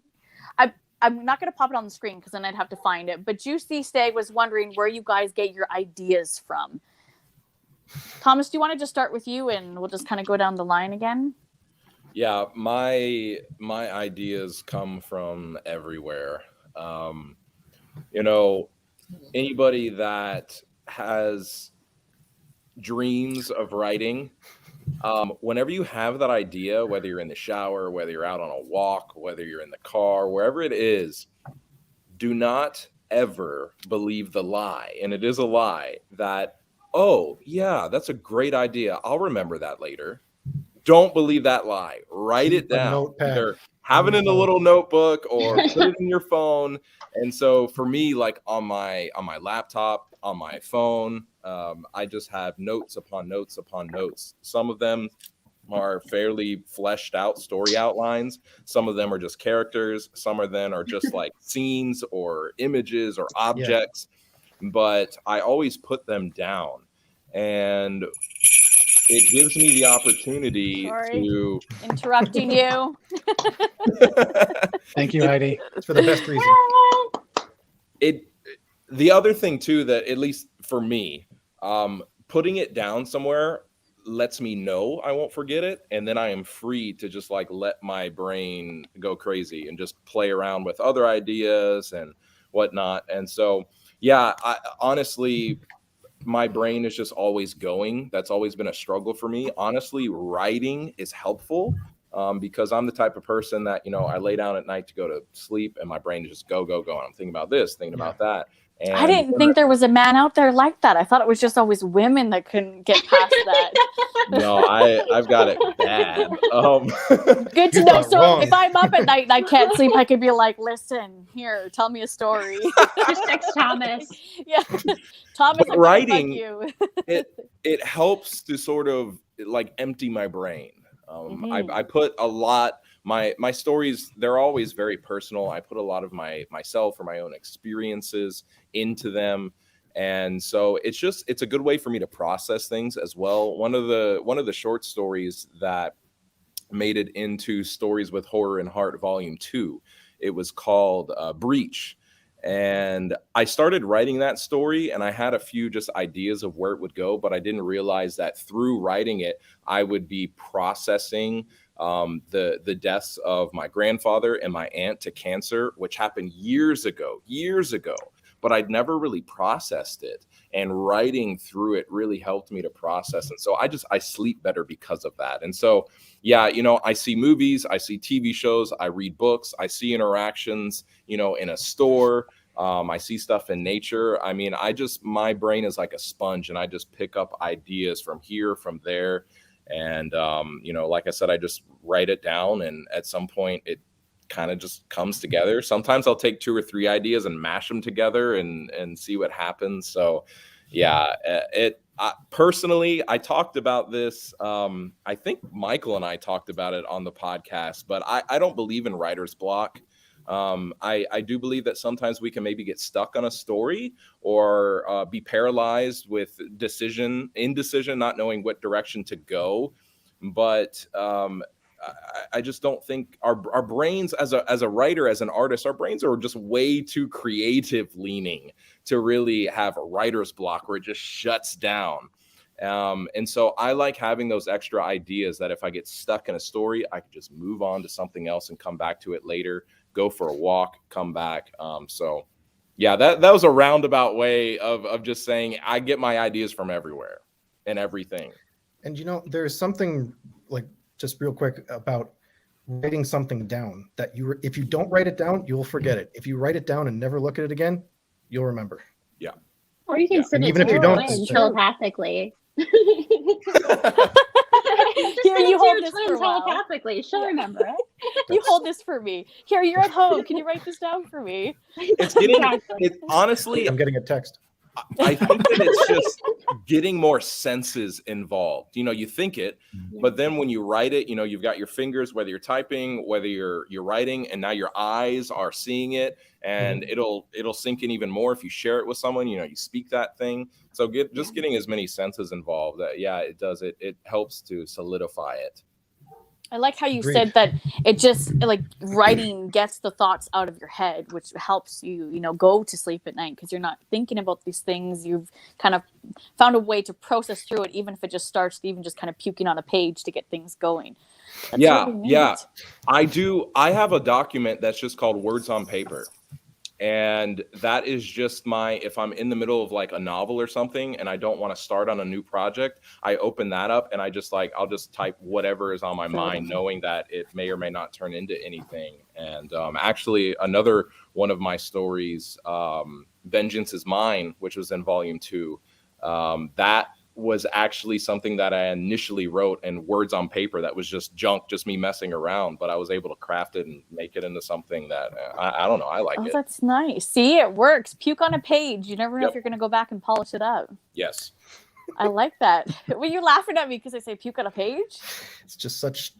I'm not going to pop it on the screen because then I'd have to find it. But Juicy Stag was wondering where you guys get your ideas from. Thomas, do you want to just start with you and we'll just kind of go down the line again? Yeah, my ideas come from everywhere. You know, anybody that has dreams of writing, whenever you have that idea, whether you're in the shower, whether you're out on a walk, whether you're in the car, wherever it is, do not ever believe the lie. And it is a lie that, oh, yeah, that's a great idea. I'll remember that later. Don't believe that lie. Write it Keep a down. notepad Either have it on your in a phone. little notebook or put it in your phone. And so for me, like on my laptop, on my phone, I just have notes upon notes upon notes. Some of them are fairly fleshed out story outlines. Some of them are just characters. Some of them are just like scenes or images or objects. But I always put them down. And it gives me the opportunity Sorry. to Interrupting you. Thank you, Heidi. It's for the best reason. The other thing too, that at least for me, putting it down somewhere lets me know I won't forget it, and then I am free to just like let my brain go crazy and just play around with other ideas and whatnot. And so yeah, honestly, my brain is just always going. That's always been a struggle for me. Honestly, writing is helpful because I'm the type of person that, you know, I lay down at night to go to sleep and my brain is just go. And I'm thinking about this, thinking about that. And I didn't think there was a man out there like that. I thought it was just always women that couldn't get past that. No, I've got it bad. Good to You're know. not So wrong. if I'm up at night and I can't sleep, I could be like, listen, here, tell me a story. Just text Thomas. Yeah. Thomas, But I'm writing, gonna fuck you. it helps to sort of like empty my brain. Mhm. I put a lot, my stories, they're always very personal. I put a lot of myself or my own experiences into them. And so it's a good way for me to process things as well. One of the short stories that made it into Stories with Horror and Heart Volume 2, it was called Breach. And I started writing that story and I had a few just ideas of where it would go, but I didn't realize that through writing it, I would be processing the deaths of my grandfather and my aunt to cancer, which happened years ago, but I'd never really processed it. And writing through it really helped me to process. And so I sleep better because of that. And so, yeah, you know, I see movies, I see TV shows, I read books, I see interactions, you know, in a store. I see stuff in nature. I mean, my brain is like a sponge and I just pick up ideas from here, from there. And, you know, like I said, I just write it down and at some point it kind of just comes together. Sometimes I'll take 2 or 3 ideas and mash them together and see what happens. So yeah, personally, I talked about this. I think Michael and I talked about it on the podcast, but I don't believe in writer's block. I do believe that sometimes we can maybe get stuck on a story or be paralyzed with indecision, not knowing what direction to go. But I just don't think our brains as a writer, as an artist, our brains are just way too creative leaning to really have a writer's block where it just shuts down. And so I like having those extra ideas that if I get stuck in a story, I can just move on to something else and come back to it later, go for a walk, come back. So yeah, that was a roundabout way of just saying I get my ideas from everywhere and everything. And you know, there's something like just real quick about writing something down that if you don't write it down, you'll forget it. If you write it down and never look at it again, you'll remember. Yeah. Or you can send And it even to if you your don't, twin it's telepathically. Here, Just you send it to hold your this twin for a while. telepathically. She'll Yeah. remember it. You hold this for me. Here, you're at home. Can you write this down for me? It's honestly, I'm getting a text. I think that it's just getting more senses involved. You know, you think it, but then when you write it, you know, you've got your fingers, whether you're typing, whether you're writing, and now your eyes are seeing it, and it'll sink in even more if you share it with someone. You know, you speak that thing. So getting as many senses involved. It does. It helps to solidify it. I like how you Agreed. said that it just like writing gets the thoughts out of your head, which helps you, go to sleep at night because you're not thinking about these things. You've kind of found a way to process through it, even if it just starts even just kind of puking on a page to get things going. That's really neat. Yeah. I have a document that's just called Words on Paper. And that is just if I'm in the middle of like a novel or something and I don't want to start on a new project, I open that up and I'll just type whatever is on my mind, knowing that it may or may not turn into anything. And actually another one of my stories, Vengeance is Mine, which was in volume 2, that was actually something that I initially wrote in words on paper that was just junk, just me messing around, but I was able to craft it and make it into something that I don't know. I like it. That's nice. See, it works. Puke on a page. You never know if you're going to go back and polish it up. Yes. I like that. Were you laughing at me because I say puke on a page? It's just such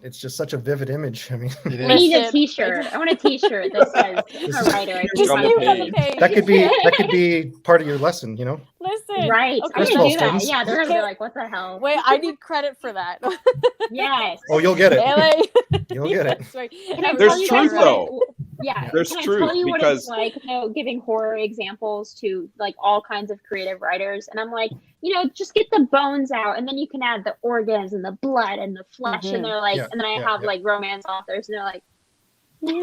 a vivid image. I mean, It I need a Listen, T-shirt. I want a T-shirt that says a writer. Just on the puke on the page. page. that could be part of your lesson, Listen. Right. Okay. I'm First of gonna all, do that. students- Yeah, they're gonna be like, "What the hell?" Wait, I need credit for that. Yes. Oh, you'll get it. LA. You'll get it. That's right. Can I There's tell you truth, guys though. Yeah. There's Can I truth tell you what it's because- like, giving horror examples to like all kinds of creative writers, and I'm like, just get the bones out, and then you can add the organs and the blood and the flesh, Mhm. and they're like, Yeah, and then I yeah, have yeah. like romance authors, and they're like, Thank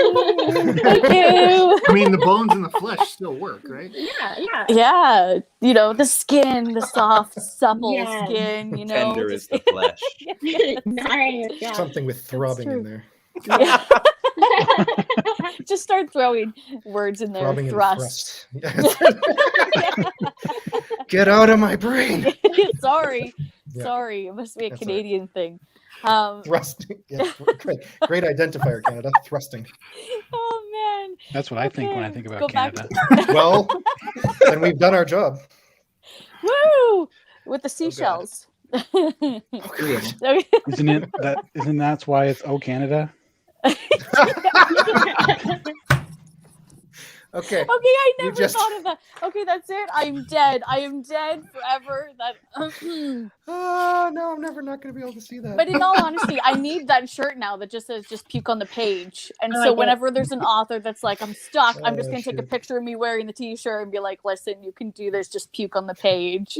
you. I mean, the bones and the flesh still work, right? yeah. Yeah, the skin, the soft, supple Yes. skin, Tender is just- the flesh. Nice. Yeah. Something with throbbing true. in there. Yeah. Just start throwing words in there. Throbbing and Thrust. thrust. Yes. Get out of my brain. Sorry. Yeah. Sorry. It must be a That's all Canadian thing. Thrusting. Yeah, great identifier, Canada. Thrusting. Oh man. That's what I think when I think Go about back Canada. Well, then we've done our job. Woo! With the seashells. Okay. Isn't that why it's Oh Canada? Okay. Okay, I You never just- thought of that. Okay, that's it. I am dead. I am dead forever. That. Oh no, I'm never not going to be able to see that. But in all honesty, I need that shirt now that just says "just puke on the page." And I so like it. whenever there's an author that's like, "I'm stuck," I'm just Oh, gonna take a shit. picture of me wearing the T-shirt and be like, "Listen, you can do this. Just puke on the page."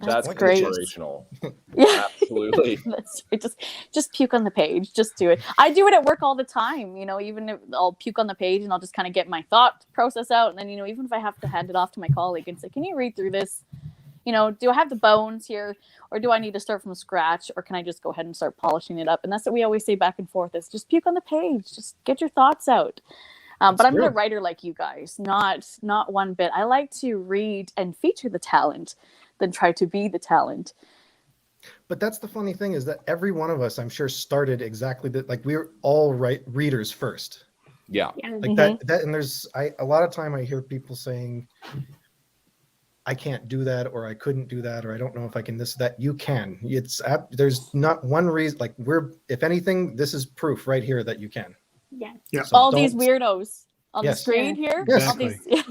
That's great. inspirational. Yeah. Absolutely. That's right. Just puke on the page. Just do it. I do it at work all the time. Even if I'll puke on the page and I'll just kind of get my thought process out, and then even if I have to hand it off to my colleague and say, "Can you read through this? Do I have the bones here, or do I need to start from scratch, or can I just go ahead and start polishing it up?" And that's what we always say back and forth: is just puke on the page. Just get your thoughts out. But I'm not a true. writer like you guys. Not one bit. I like to read and feature the talent than try to be the talent. But that's the funny thing is that every one of us, I'm sure, started exactly like we were all readers first. Yeah. Like that, and there's a lot of time I hear people saying, "I can't do that," or "I couldn't do that," or "I don't know if I can this that." You can. There's not one reason. Like if anything, this is proof right here that you can. Yeah. Yeah. So All these don't- weirdos on the Yes. screen here. Yes. All these, Yes.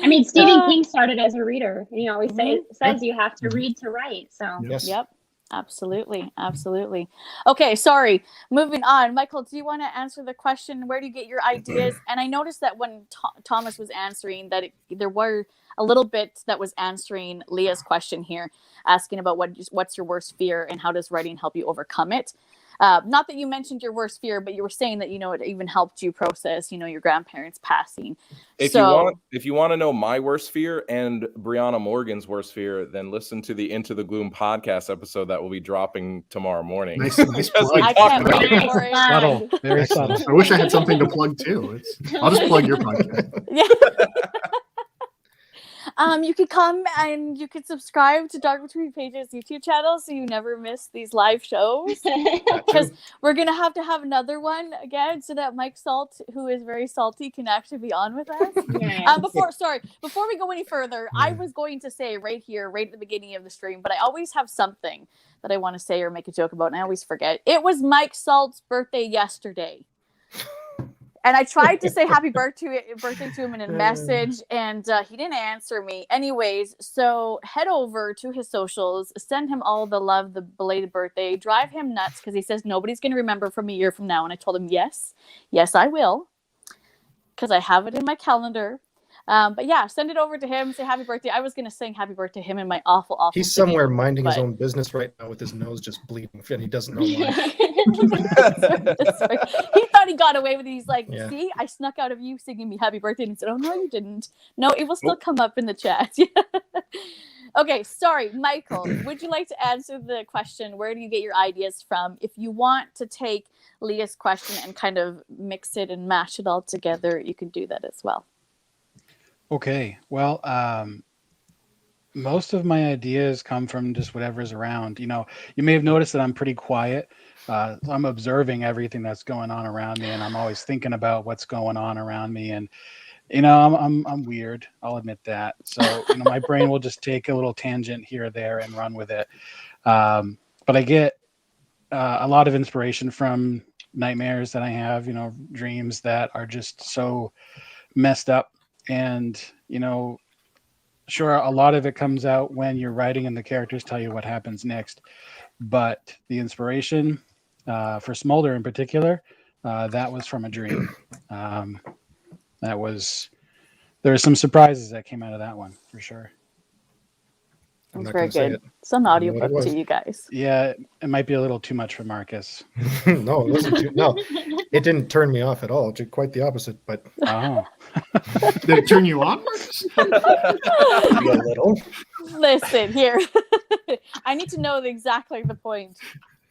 I mean, Stephen King started as a reader. He always says you have to Mhm. read to write. So Yes. Yep. Absolutely. Okay, sorry. Moving on. Michael, do you want to answer the question, where do you get your ideas? And I noticed that when Thomas was answering that there were a little bit that was answering Leah's question here, asking about what's your worst fear and how does writing help you overcome it? Not that you mentioned your worst fear, but you were saying that, it even helped you process, your grandparents passing. If you want to know my worst fear and Brianna Morgan's worst fear, then listen to the Into the Gloom podcast episode that will be dropping tomorrow morning. Nice Because plug. we I talked can't about wait it. for it. Subtle, very Excellent. subtle. I wish I had something to plug too. I'll just plug your podcast. Yeah. You could come and you could subscribe to Dark Between Pages YouTube channel so you never miss these live shows. Because we're gonna have to have another one again so that Mike Salt, who is very salty, can actually be on with us. Before we go any further, I was going to say right here, right at the beginning of the stream, but I always have something that I want to say or make a joke about, and I always forget. It was Mike Salt's birthday yesterday. And I tried to say happy birthday to him in a message, and he didn't answer me. Anyways, so head over to his socials, send him all the love, the belated birthday, drive him nuts because he says nobody's going to remember from a year from now. And I told him, yes, I will, because I have it in my calendar. But yeah, send it over to him. Say happy birthday. I was going to sing happy birthday to him in my awful. He's singing, somewhere minding his but- own business right now with his nose just bleeding, and he doesn't know why. That's right. He thought he got away with it. He's like, Yeah. see, I snuck out of you singing me happy birthday. And he said, oh, no, you didn't. No, it will still come up in the chat. Okay, sorry. Michael, would you like to answer the question, where do you get your ideas from? If you want to take Leah's question and kind of mix it and mash it all together, you can do that as well. Okay. Well, most of my ideas come from just whatever's around. You know, you may have noticed that I'm pretty quiet. I'm observing everything that's going on around me, and I'm always thinking about what's going on around me. And you know, I'm weird. I'll admit that. So you know, my brain will just take a little tangent here or there and run with it. But I get a lot of inspiration from nightmares that I have. You know, dreams that are just so messed up. And, you know, sure, a lot of it comes out when you're writing and the characters tell you what happens next. But the inspiration for Smolder in particular, that was from a dream. There were some surprises that came out of that one, for sure. I'm That's not very gonna say good. it. It's an I know what it audiobook was. to you guys. Yeah, it might be a little too much for Marcus. No, it wasn't too. No, it didn't turn me off at all. Quite the opposite. But Oh, Did it turn you on, Marcus? a little. Listen, here. I need to know exactly the point.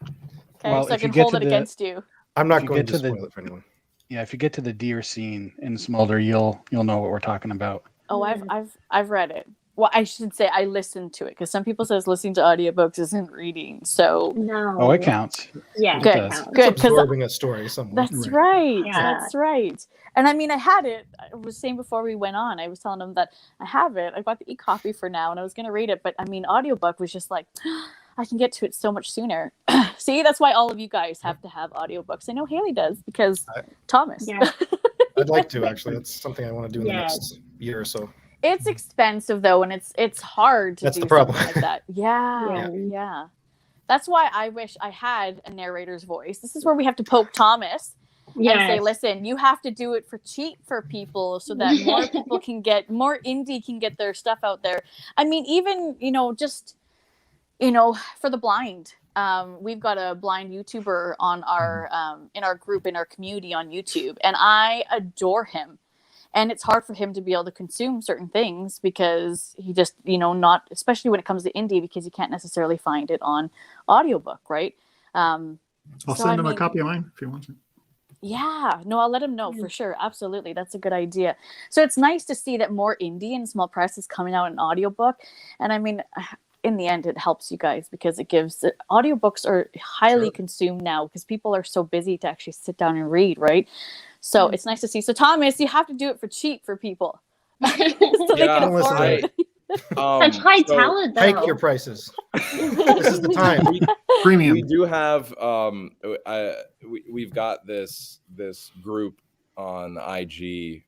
Okay, Well, so I if you can get hold to it the- against you. I'm If not you going get to to the- spoil it for anyone. yeah. If you get to the deer scene in Smolder, you'll know what we're talking about. Oh, I've read it. Well, I should say I listened to it because some people says listening to audiobooks isn't reading. So No. Oh, it counts. Yeah, Good. it counts. good because Absorbing a story somewhere. that's right. Yeah. That's right. And I mean, I had it. I was saying before we went on, I was telling them that I have it. I got the e-copy for now, and I was going to read it. But I mean, audiobook was just like, I can get to it so much sooner. See, that's why all of you guys have to have audiobooks. I know Haley does because Thomas. Yeah. I'd like to actually. That's something I want to do in the Yeah. next year or so. It's expensive though, and it's hard to That's do the problem. something like that. Yeah, Yeah. yeah. That's why I wish I had a narrator's voice. This is where we have to poke Thomas and say, Yes. listen, you have to do it for cheap for people so that more people can get, more indie can get their stuff out there. I mean, even, just, for the blind. We've got a blind YouTuber on our in our group, in our community on YouTube, and I adore him. And it's hard for him to be able to consume certain things because he just, not, especially when it comes to indie, because you can't necessarily find it on audiobook, right? I'll So, send I him a mean- copy of mine if he wants it. Yeah, no, I'll let him know for sure. Absolutely. That's a good idea. So it's nice to see that more indie and small press is coming out in audiobook. And I mean, in the end, it helps you guys because it gives audiobooks are highly Sure. consumed now because people are so busy to actually sit down and read, right? So it's nice to see. So Thomas, you have to do it for cheap for people. so they Yeah, can afford I- it. Such high talent, though. Hike your prices. This is the time. Premium. We do have we've got this group on IG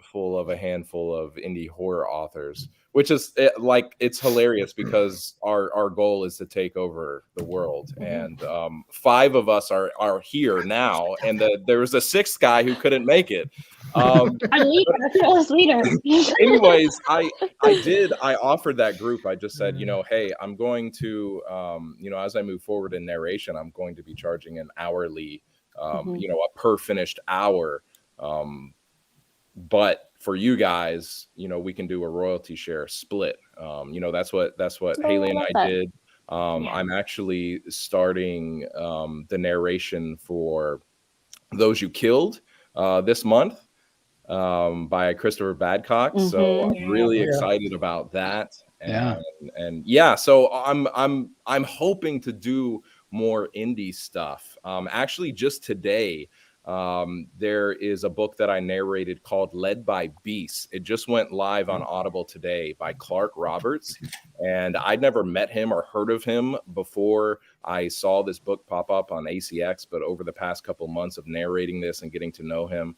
full of a handful of indie horror authors, which is it's hilarious because our goal is to take over the world, and 5 of us are here now, and there was a 6th guy who couldn't make it. I'm leader. Fearless leader. Anyways, I offered that group. I just said, hey, I'm going to, as I move forward in narration, I'm going to be charging an hourly, a per finished hour. But for you guys, we can do a royalty share split. That's what Haley and I did. I'm actually starting the narration for Those You Killed this month. By Christopher Badcock. So I'm really excited about that. And so I'm hoping to do more indie stuff. Actually, just today, there is a book that I narrated called Led by Beasts. It just went live on Audible today by Clark Roberts. And I'd never met him or heard of him before I saw this book pop up on ACX, but over the past couple months of narrating this and getting to know him,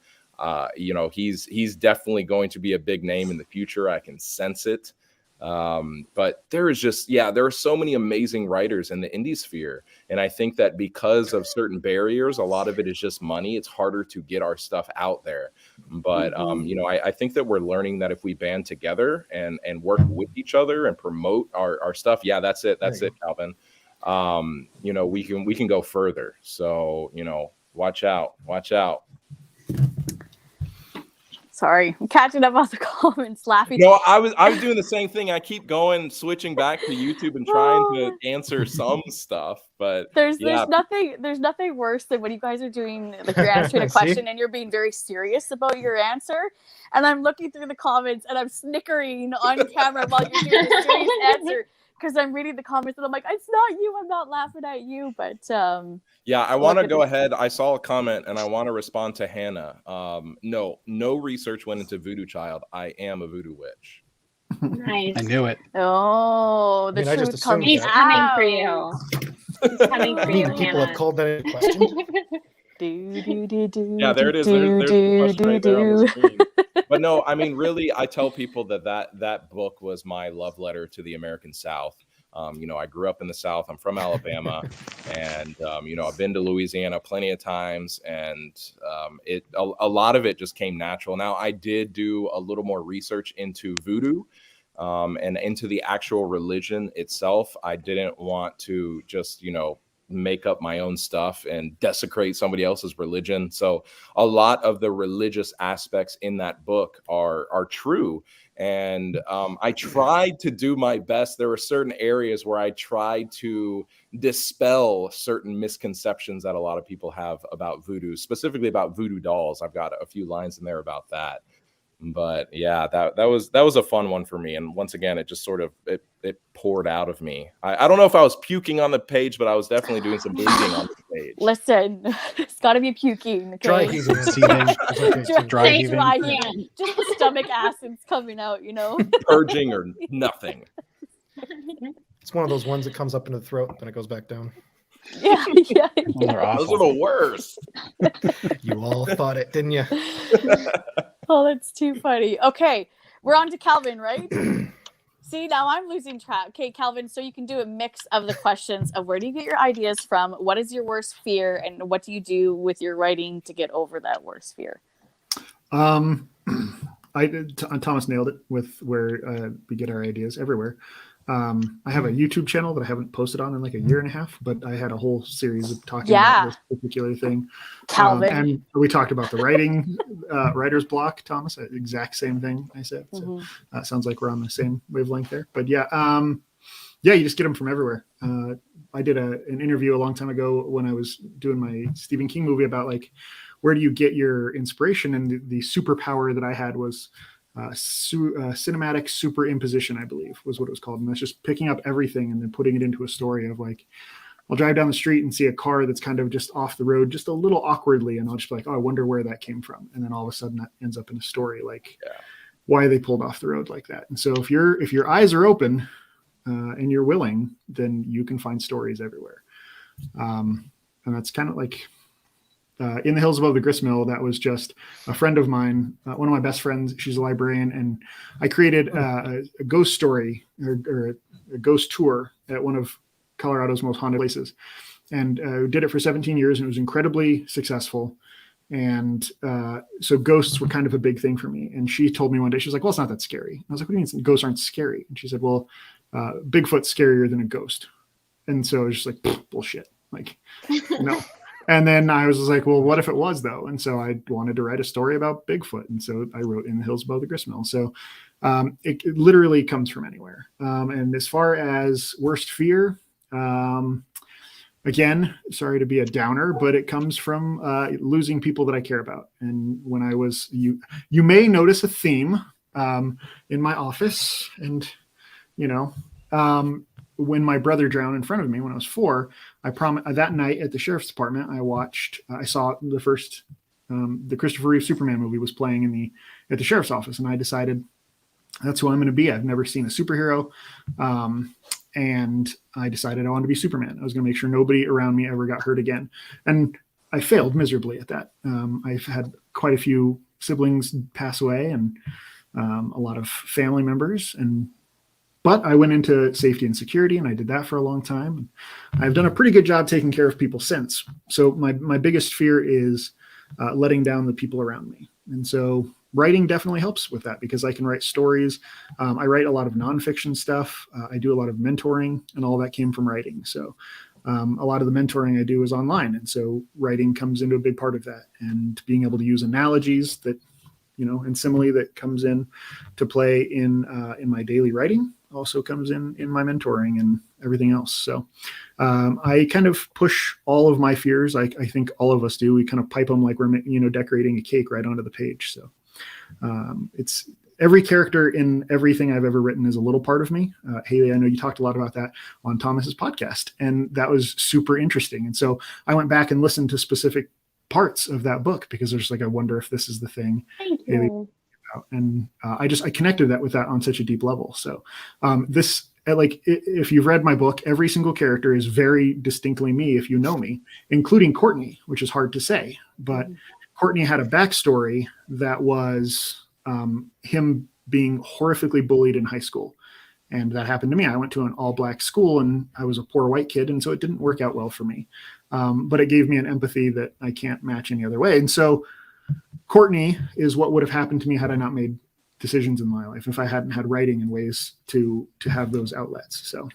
he's definitely going to be a big name in the future. I can sense it. But there is just, there are so many amazing writers in the indie sphere. And I think that because of certain barriers, a lot of it is just money. It's harder to get our stuff out there. But, I think that we're learning that if we band together and work with each other and promote our stuff, that's it. That's it, Kalvin. We can go further. So, watch out. Sorry, I'm catching up on the comments, laughing. No, I was doing the same thing. I keep switching back to YouTube and trying to answer some stuff, but there's nothing worse than when you guys are doing, like, you're answering a question and you're being very serious about your answer, and I'm looking through the comments and I'm snickering on camera while you're doing a serious answer because I'm reading the comments and I'm like, it's not you, I'm not laughing at you, but I want to go ahead. I saw a comment and I want to respond to Hannah. No research went into Voodoo Child. I am a voodoo witch. Nice. I knew it. Oh, the I just truth assumed comes He's that. coming for you. He's coming for you, People Hannah. have called that into question. There it is. There's the question right there on the screen. But no, I mean, really, I tell people that book was my love letter to the American South. I grew up in the South. I'm from Alabama, and I've been to Louisiana plenty of times, and a lot of it just came natural. Now, I did do a little more research into voodoo, and into the actual religion itself. I didn't want to just make up my own stuff and desecrate somebody else's religion. So a lot of the religious aspects in that book are true. And I tried to do my best. There were certain areas where I tried to dispel certain misconceptions that a lot of people have about voodoo, specifically about voodoo dolls. I've got a few lines in there about that. But that was a fun one for me. And once again, it just sort of it poured out of me. I don't know if I was puking on the page, but I was definitely doing some bleeding on the page. Listen, it's got to be puking. Okay? Dry heaving. Dry heaving. Just the stomach acid's coming out, Purging or nothing. It's one of those ones that comes up into the throat, then it goes back down. Yeah. Those are awful. Those are the worst. You all thought it, didn't you? Oh, that's too funny. Okay, we're on to Kalvin, right? See, now I'm losing track. Okay, Kalvin, so you can do a mix of the questions of where do you get your ideas from, what is your worst fear, and what do you do with your writing to get over that worst fear? Thomas nailed it with where we get our ideas everywhere. I have a YouTube channel that I haven't posted on in like a year and a half, but I had a whole series of talking about this particular thing. Kalvin. And we talked about the writer's block, Thomas, exact same thing I said. So sounds like we're on the same wavelength there. But you just get them from everywhere. I did an interview a long time ago when I was doing my Stephen King movie about like, where do you get your inspiration? And the superpower that I had was cinematic superimposition, I believe was what it was called. And that's just picking up everything and then putting it into a story of like, I'll drive down the street and see a car that's kind of just off the road, just a little awkwardly. And I'll just be like, oh, I wonder where that came from. And then all of a sudden that ends up in a story, like why they pulled off the road like that. And so if your eyes are open and you're willing, then you can find stories everywhere. And that's kind of like, In the Hills Above the Gristmill, that was just a friend of mine, one of my best friends. She's a librarian, and I created a ghost story or a ghost tour at one of Colorado's most haunted places, and did it for 17 years, and it was incredibly successful. And so ghosts were kind of a big thing for me. And she told me one day, she was like, "Well, it's not that scary." And I was like, "What do you mean ghosts aren't scary?" And she said, "Well, Bigfoot's scarier than a ghost." And so I was just like, bullshit, like no. And then I was like, well, what if it was though? And so I wanted to write a story about Bigfoot. And so I wrote In the Hills Above the Gristmill. So it literally comes from anywhere. And as far as worst fear, again, sorry to be a downer, but it comes from losing people that I care about. And when I was, you may notice a theme in my office, and, when my brother drowned in front of me when I was 4, I promised that night at the sheriff's department, I saw the first, the Christopher Reeve Superman movie was playing at the sheriff's office. And I decided that's who I'm going to be. I've never seen a superhero. and I decided I wanted to be Superman. I was going to make sure nobody around me ever got hurt again. And I failed miserably at that. I've had quite a few siblings pass away and a lot of family members. But I went into safety and security, and I did that for a long time. I've done a pretty good job taking care of people since. So my biggest fear is letting down the people around me. And so writing definitely helps with that because I can write stories. I write a lot of nonfiction stuff. I do a lot of mentoring, and all that came from writing. So a lot of the mentoring I do is online. And so writing comes into a big part of that, and being able to use analogies that, and simile that comes in to play in my daily writing also comes in my mentoring and everything else. So I kind of push all of my fears. I think all of us do. We kind of pipe them like we're, decorating a cake right onto the page. So it's every character in everything I've ever written is a little part of me. Haley, I know you talked a lot about that on Thomas's podcast, and that was super interesting. And so I went back and listened to specific parts of that book because there's I wonder if this is the thing. Thank Haley, you. and I connected that with that on such a deep level. So if you've read my book, every single character is very distinctly me if you know me, including Courtney, which is hard to say. But Courtney had a backstory that was him being horrifically bullied in high school. And that happened to me. I went to an all-black school, and I was a poor white kid, and so it didn't work out well for me. But it gave me an empathy that I can't match any other way. And so Courtney is what would have happened to me had I not made decisions in my life, if I hadn't had writing and ways to have those outlets. So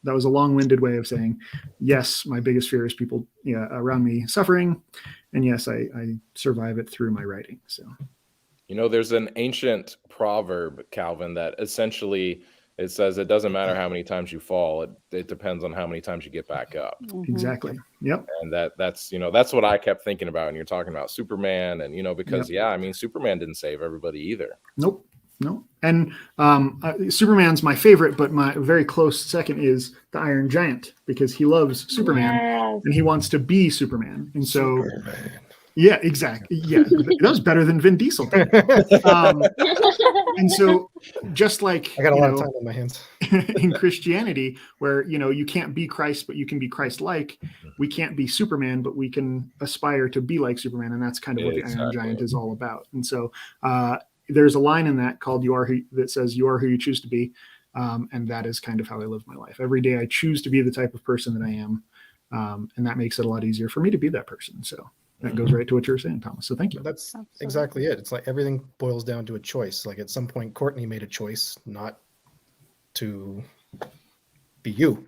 that was a long-winded way of saying, yes, my biggest fear is people around me suffering. And yes, I survive it through my writing. So, there's an ancient proverb, Kalvin, that essentially it says it doesn't matter how many times you fall. It depends on how many times you get back up. Exactly. Yep. And that's what I kept thinking about. And you're talking about Superman and, because Superman didn't save everybody either. Nope. No. And Superman's my favorite, but my very close second is the Iron Giant because he loves Superman and he wants to be Superman. And so, yeah, exactly. Yeah, that was better than Vin Diesel. And so, just like I got a lot of time on my hands in Christianity, where you can't be Christ, but you can be Christ-like. We can't be Superman, but we can aspire to be like Superman, and that's kind of what the Iron Giant is all about. And so, there's a line in that called that says you are who you choose to be. And that is kind of how I live my life. Every day I choose to be the type of person that I am. And that makes it a lot easier for me to be that person. So that goes right to what you were saying, Thomas. So thank you. That's exactly it. It's like everything boils down to a choice. Like at some point, Courtney made a choice not to be you.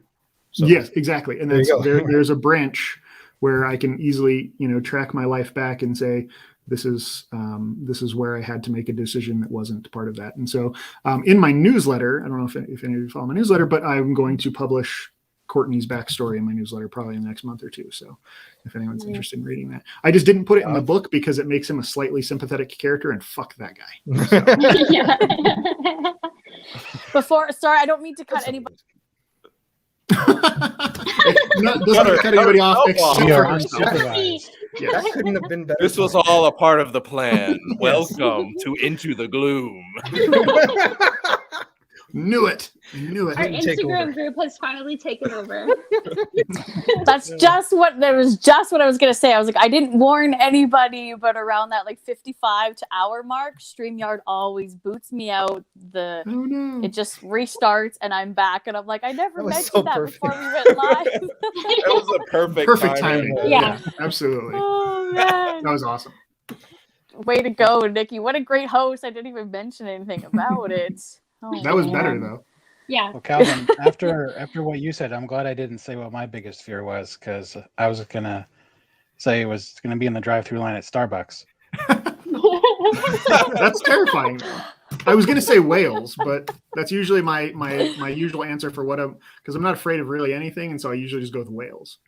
So, yes, exactly. And there's a branch where I can easily, track my life back and say, this is where I had to make a decision that wasn't part of that. And so in my newsletter, I don't know if any of you follow my newsletter, but I'm going to publish Courtney's backstory in my newsletter probably in the next month or two. So if anyone's interested in reading that, I just didn't put it in the book because it makes him a slightly sympathetic character, and fuck that guy. So. I don't mean to cut anybody. Doesn't cut anybody off except for herself. Yeah, that couldn't have been better. This was all a part of the plan. Welcome to Into the Gloom. Knew it. Our Instagram group has finally taken over. That was just what I was gonna say. I was like, I didn't warn anybody, but around that 55 to hour mark, StreamYard always boots me out. It just restarts and I'm back, and I'm like, I never mentioned that before we went live. It was a perfect timing. Yeah, absolutely. Oh man, that was awesome. Way to go, Nikki! What a great host. I didn't even mention anything about it. That was better though. Yeah. Well, Kalvin, after what you said, I'm glad I didn't say what my biggest fear was, because I was gonna say it was gonna be in the drive-through line at Starbucks. That's terrifying. I was gonna say whales, but that's usually my usual answer for because I'm not afraid of really anything, and so I usually just go with whales.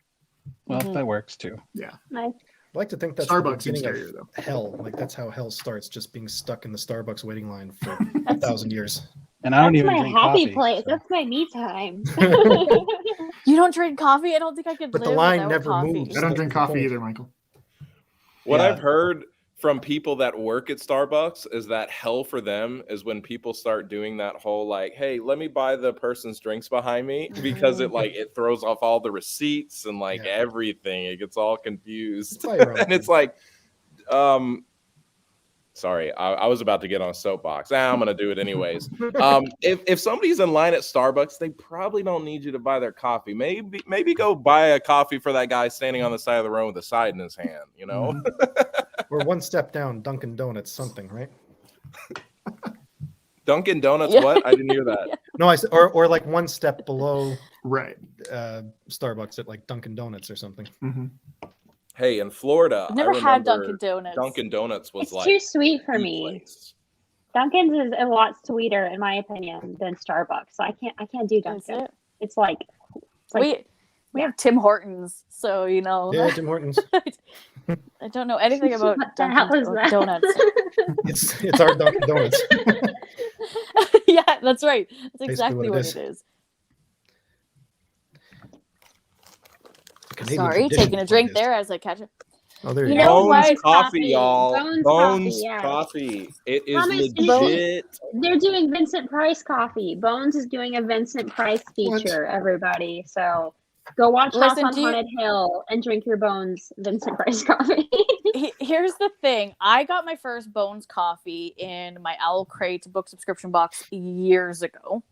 Well, that works too. Yeah. Nice. I like to think that's Starbucks the beginning scarier, of hell. Like that's how hell starts, just being stuck in the Starbucks waiting line for 1,000 years. And I don't even my drink happy coffee, place. so. That's my me time. You don't drink coffee? I don't think I could. But live the line without never coffee. moves. I don't drink coffee either, Michael. What I've heard from people that work at Starbucks is that hell for them is when people start doing that whole like, hey, let me buy the person's drinks behind me, because it throws off all the receipts and everything. It gets all confused. And it's like, sorry, I was about to get on a soapbox. I'm going to do it anyways. If somebody's in line at Starbucks, they probably don't need you to buy their coffee. Maybe go buy a coffee for that guy standing on the side of the road with a side in his hand, you know? Or one step down, Dunkin' Donuts something, right? Dunkin' Donuts, what? I didn't hear that. No, I said, or like one step below Right. Starbucks at like Dunkin' Donuts or something. Mm-hmm. Hey, in Florida, I've never I had remember Dunkin' Donuts. Dunkin' Donuts was It's like too sweet for the me. place. Dunkin's is a lot sweeter, in my opinion, than Starbucks. So I can't do Is Dunkin'. it? It's like We have Tim Hortons, so you know. Yeah, Tim Hortons. I don't know anything about What the hell is that? donuts. It's our Dunkin' Donuts. Yeah, that's right. That's Basically exactly what what it it is. Canadian Sorry, tradition taking a is drink what it is. there as I catch it. Oh, there You you know go. what? Bones Bones coffee, coffee. y'all. Bones Bones coffee, yeah. coffee. It is Thomas, legit. They're doing Vincent Price coffee. Bones is doing a Vincent Price feature, everybody. So go watch House Listen, on Haunted Hill and drink your Bones Vincent Price coffee. Here's the thing. I got my first Bones coffee in my Owl Crate book subscription box years ago.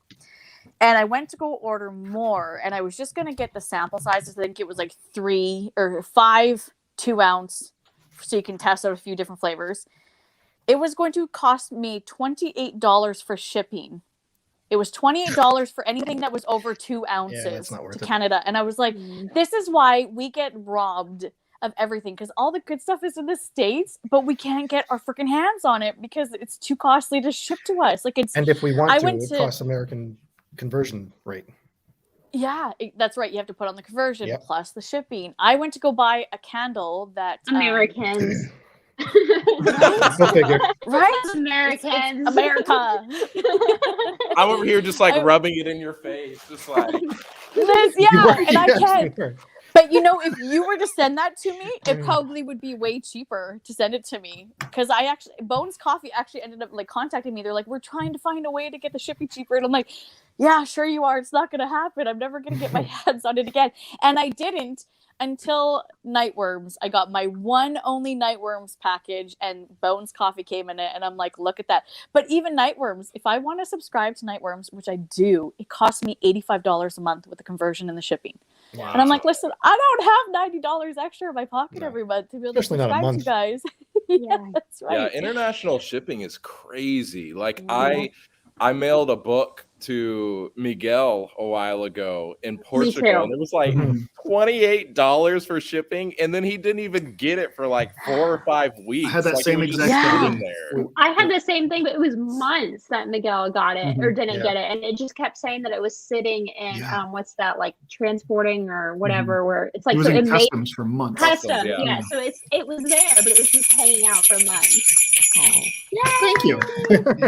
And I went to go order more, and I was just going to get the sample sizes. I think it was like 3 or 5 2-ounce, so you can test out a few different flavors. It was going to cost me $28 for shipping. It was $28 for anything that was over 2 ounces that's not worth to it. Canada. And I was like, this is why we get robbed of everything, because all the good stuff is in the States, but we can't get our freaking hands on it because it's too costly to ship to us. Like it's And if we want I to, went it to- costs American conversion rate. that's right. You have to put on the conversion Yep. plus the shipping. I went to go buy a candle that Americans. Go figure. right? Americans. It's America. I'm over here just like I- rubbing it in your face, just like This, You yeah, are- and I yes, can't. you are. But you know, if you were to send that to me, it probably would be way cheaper to send it to me, because Bones Coffee actually ended up like contacting me. They're like, we're trying to find a way to get the shipping cheaper, and I'm like, yeah, sure you are. It's not going to happen. I'm never going to get my hands on it again. And I didn't until Nightworms. I got my one only Nightworms package, and Bones Coffee came in it, and I'm like, look at that. But even Nightworms, if I want to subscribe to Nightworms, which I do, it costs me $85 a month with the conversion and the shipping. Wow. And I'm like, listen, I don't have $90 extra in my pocket No. every month to be able to Especially not a subscribe to month. you guys. Yeah. That's right. yeah, international shipping is crazy. Like Yeah. I mailed a book to Miguel a while ago in Portugal, too. and it was like Mhm. $28 for shipping, and then he didn't even get it for like 4 or 5 weeks. I had that Like, it same was just exact sitting thing. there. I had the same thing, but it was months that Miguel got it or didn't Yeah. get it, and it just kept saying that it was sitting in Yeah. what's that, like transporting or whatever, where it's like It was so in it made customs for months. customs, yeah. yeah. So it was there, but it was just hanging out for months. Oh, thank you.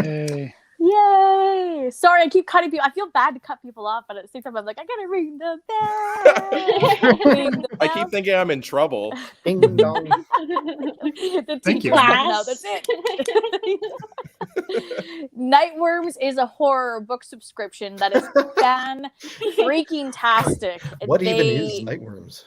Yay. Yay! Sorry, I keep cutting people. I feel bad to cut people off, but at the same time, I'm like, I gotta ring the bell. Ring the I bell. keep thinking I'm in trouble. Ding dong. The Thank you. teacher's coming out. That's it. Nightworms is a horror book subscription that is fan freaking tastic. What even is Nightworms?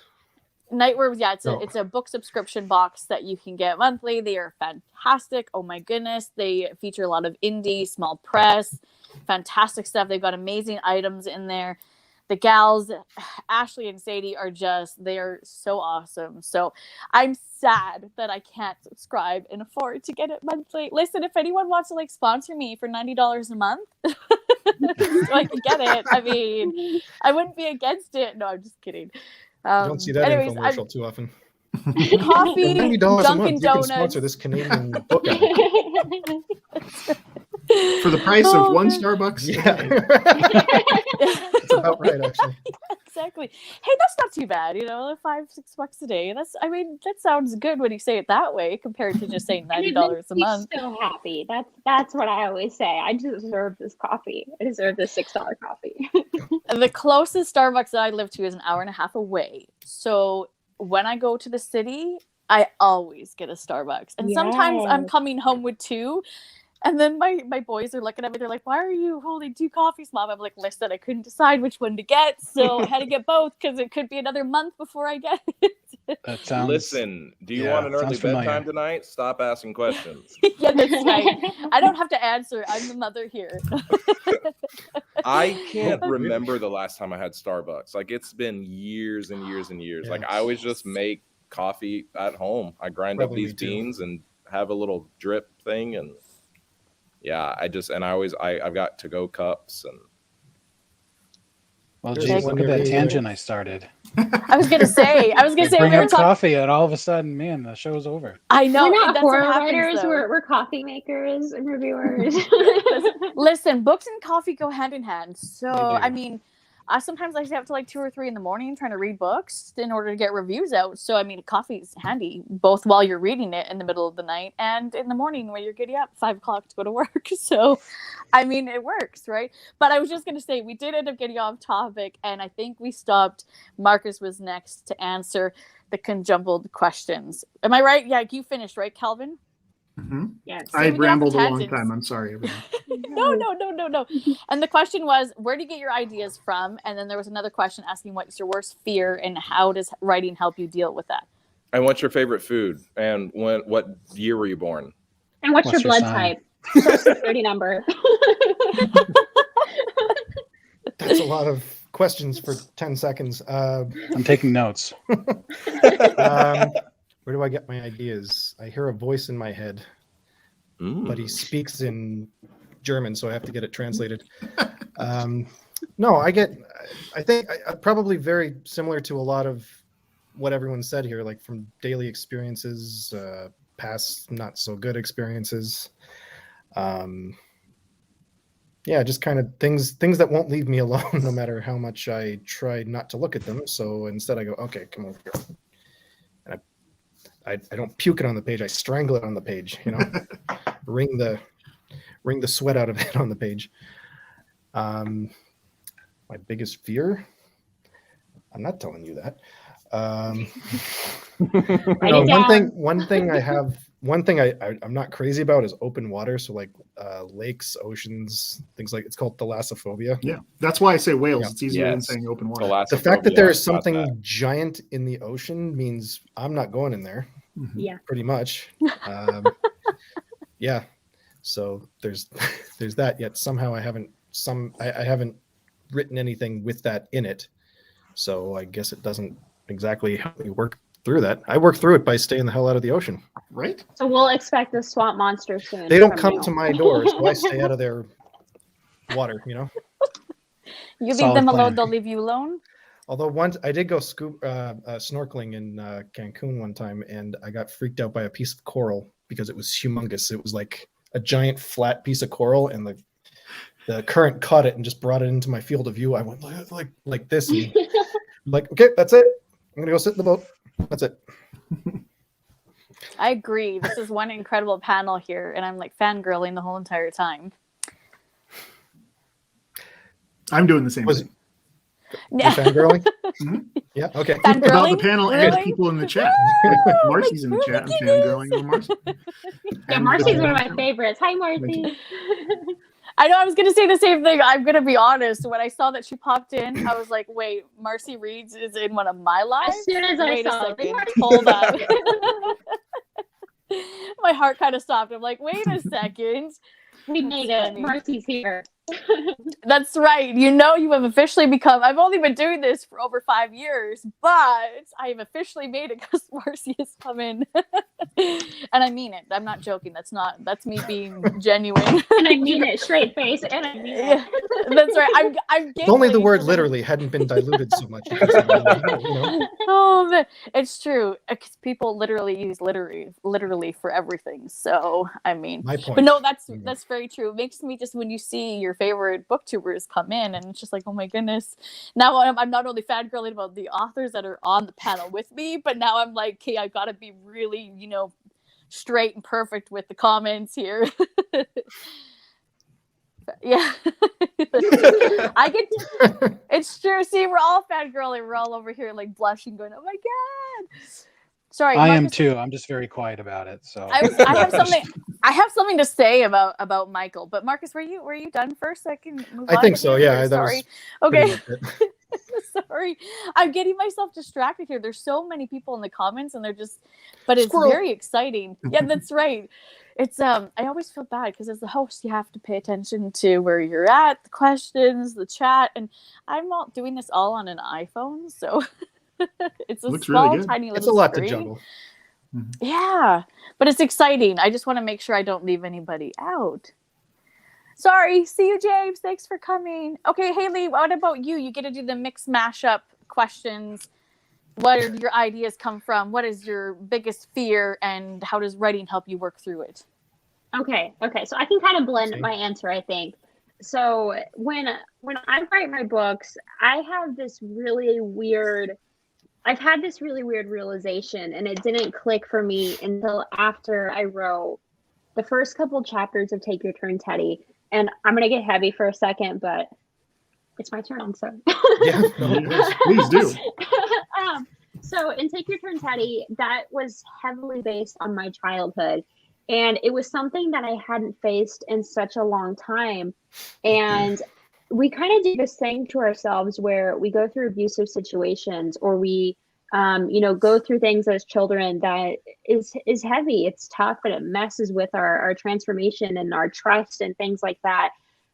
Nightworms, yeah, Oh. it's a book subscription box that you can get monthly. They are fantastic. Oh my goodness. They feature a lot of indie, small press, fantastic stuff. They've got amazing items in there. The gals, Ashley and Sadie, they are so awesome. So I'm sad that I can't subscribe and afford to get it monthly. Listen, if anyone wants to like sponsor me for $90 a month, so I can get it. I mean, I wouldn't be against it. No, I'm just kidding. You don't see that anyways, infomercial too often. coffee, $90 a Dunkin' month, you can Donuts. sponsor this Canadian book out. For the price Oh, of one good. Starbucks. Yeah. That's about right, actually. Exactly. Hey, that's not too bad, $5-6 a day. That sounds good when you say it that way compared to just saying And it $90 makes a me month. so happy. That's what I always say. I deserve this coffee. I deserve this $6 coffee. The closest Starbucks that I live to is an hour and a half away. So when I go to the city, I always get a Starbucks. And sometimes I'm Yes. coming home with 2. And then my boys are looking at me. They're like, "Why are you holding 2 coffees, Mom?" I'm like, "Listen, I couldn't decide which one to get, so I had to get both because it could be another month before I get it." That sounds. Listen, do you yeah, want an early sounds familiar. bedtime tonight? Stop asking questions. Yeah, that's right. I don't have to answer. I'm the mother here. I can't remember the last time I had Starbucks. Like, it's been years and years and years. Yeah. Like, I always just make coffee at home. I grind up Probably these me too. beans and have a little drip thing, and yeah, I've got to-go cups, and Well, There's geez, one look at near that me. tangent I started. I was gonna say Bring we were up talking. coffee, and all of a sudden, man, the show's over. I know We're not that's what horror happens, writers. though. We're coffee makers and reviewers. Listen, books and coffee go hand in hand. So They do. I mean, sometimes I stay up to like 2 or 3 in the morning trying to read books in order to get reviews out. So I mean, coffee's handy both while you're reading it in the middle of the night and in the morning when you're getting up 5 o'clock to go to work. So, I mean, it works, right? But I was just gonna say we did end up getting off topic, and I think we stopped. Marcus was next to answer the conjumbled questions. Am I right? Yeah, you finished, right, Kalvin? Mhm. Yes. I we get off rambled a the long tangents. time. I'm sorry, everyone. No. And the question was, where do you get your ideas from? And then there was another question asking, what's your worst fear and how does writing help you deal with that? and what's your favorite food? And what year were you born? And what's your blood sign? type? Social security number. That's a lot of questions for 10 seconds. I'm taking notes. Where do I get my ideas? I hear a voice in my head, but he speaks in German, so I have to get it translated. No, I think probably very similar to a lot of what everyone said here, like from daily experiences, past not so good experiences. Yeah, just kind of things that won't leave me alone, no matter how much I try not to look at them. So instead I go, okay, come over here. And I don't puke it on the page. I strangle it on the page, wring the sweat out of it on the page. My biggest fear? I'm not telling you that. Write it down. One thing I'm not crazy about is open water. So like lakes, oceans, things like, it's called thalassophobia. Yeah, that's why I say whales. Yeah. It's easier than Yes. saying open water. The fact that there is Got something that. giant in the ocean means I'm not going in there. Mhm. Yeah. Pretty much. Yeah. So there's that. Yet somehow I haven't written anything with that in it. So I guess it doesn't exactly help me work through that. I work through it by staying the hell out of the ocean. Right? So we'll expect the swamp monster soon. They don't from come you. to my door, so I stay out of their water, You leave Solid them alone, plan. they'll leave you alone. Although once I did go snorkeling in Cancun one time, and I got freaked out by a piece of coral because it was humongous. It was like a giant flat piece of coral, and the current caught it and just brought it into my field of view. I went like this, and I'm like, okay, that's it. I'm gonna go sit in the boat. That's it. I agree. This is one incredible panel here, and I'm like fangirling the whole entire time. I'm doing the same Was thing. you fangirling? Mhm. Yeah. Okay. About the Fangirling? panel and Really? people in the chat. Marcy's in the chat. I'm fangirling on Marcy. Yeah, And, Marcy's one of my favorites. Hi, Marcy. I know I was gonna say the same thing. I'm gonna be honest. When I saw that she popped in, I was like, "Wait, Marcy Reeds is in one of my lives." As soon as I Wait a saw it, second. Marcy. Hold on. My heart kind of stopped. I'm like, "Wait a second." We made That's it. funny. Marcy's here. That's right. You have officially become. I've only been doing this for over 5 years, but I have officially made it because Marcy has come in, and I mean it. I'm not joking. That's me being genuine. And I mean it, straight face. And I mean Yeah, it. that's right. I'm If only the giggling word for literally hadn't been diluted so much. Because, Oh man, it's true. Because people literally use literally for everything. So I mean, my point. but no, that's Mhm. that's very true. It makes me just when you see your favorite booktubers come in, and it's just like, oh my goodness. Now I'm not only fangirling about the authors that are on the panel with me, but now I'm like, okay, I gotta be really, straight and perfect with the comments here. Yeah. I get it's true. See, we're all fangirling. We're all over here like blushing, going, oh my god. Sorry, I am Marcus, too. I'm just very quiet about it. So I have something to say about Michael. But Marcus, were you done first? So I can move on. I think with so. you, Yeah, or- that sorry. was pretty Okay. much it. Sorry, I'm getting myself distracted here. There's so many people in the comments, and they're just, but it's Squirrel. very exciting. Yeah, that's right. It's I always feel bad because as the host, you have to pay attention to where you're at, the questions, the chat, and I'm not doing this all on an iPhone, so it's a Looks really small, good. tiny little It's a lot screen. to juggle. Yeah, but it's exciting. I just want to make sure I don't leave anybody out. Sorry. See you, James. Thanks for coming. Okay, Haley, what about you? You get to do the mix mashup questions. Where do your ideas come from? What is your biggest fear, and how does writing help you work through it? Okay. So I can kind of blend Okay. my answer, I think. So when I write my books, I've had this really weird realization, and it didn't click for me until after I wrote the first couple chapters of Take Your Turn, Teddy. And I'm going to get heavy for a second, but it's my turn, so. Yeah, Yes, please do. So in Take Your Turn, Teddy, that was heavily based on my childhood. And it was something that I hadn't faced in such a long time. And we kind of do this thing to ourselves where we go through abusive situations, or we go through things as children that is heavy. It's tough, and it messes with our transformation and our trust and things like that.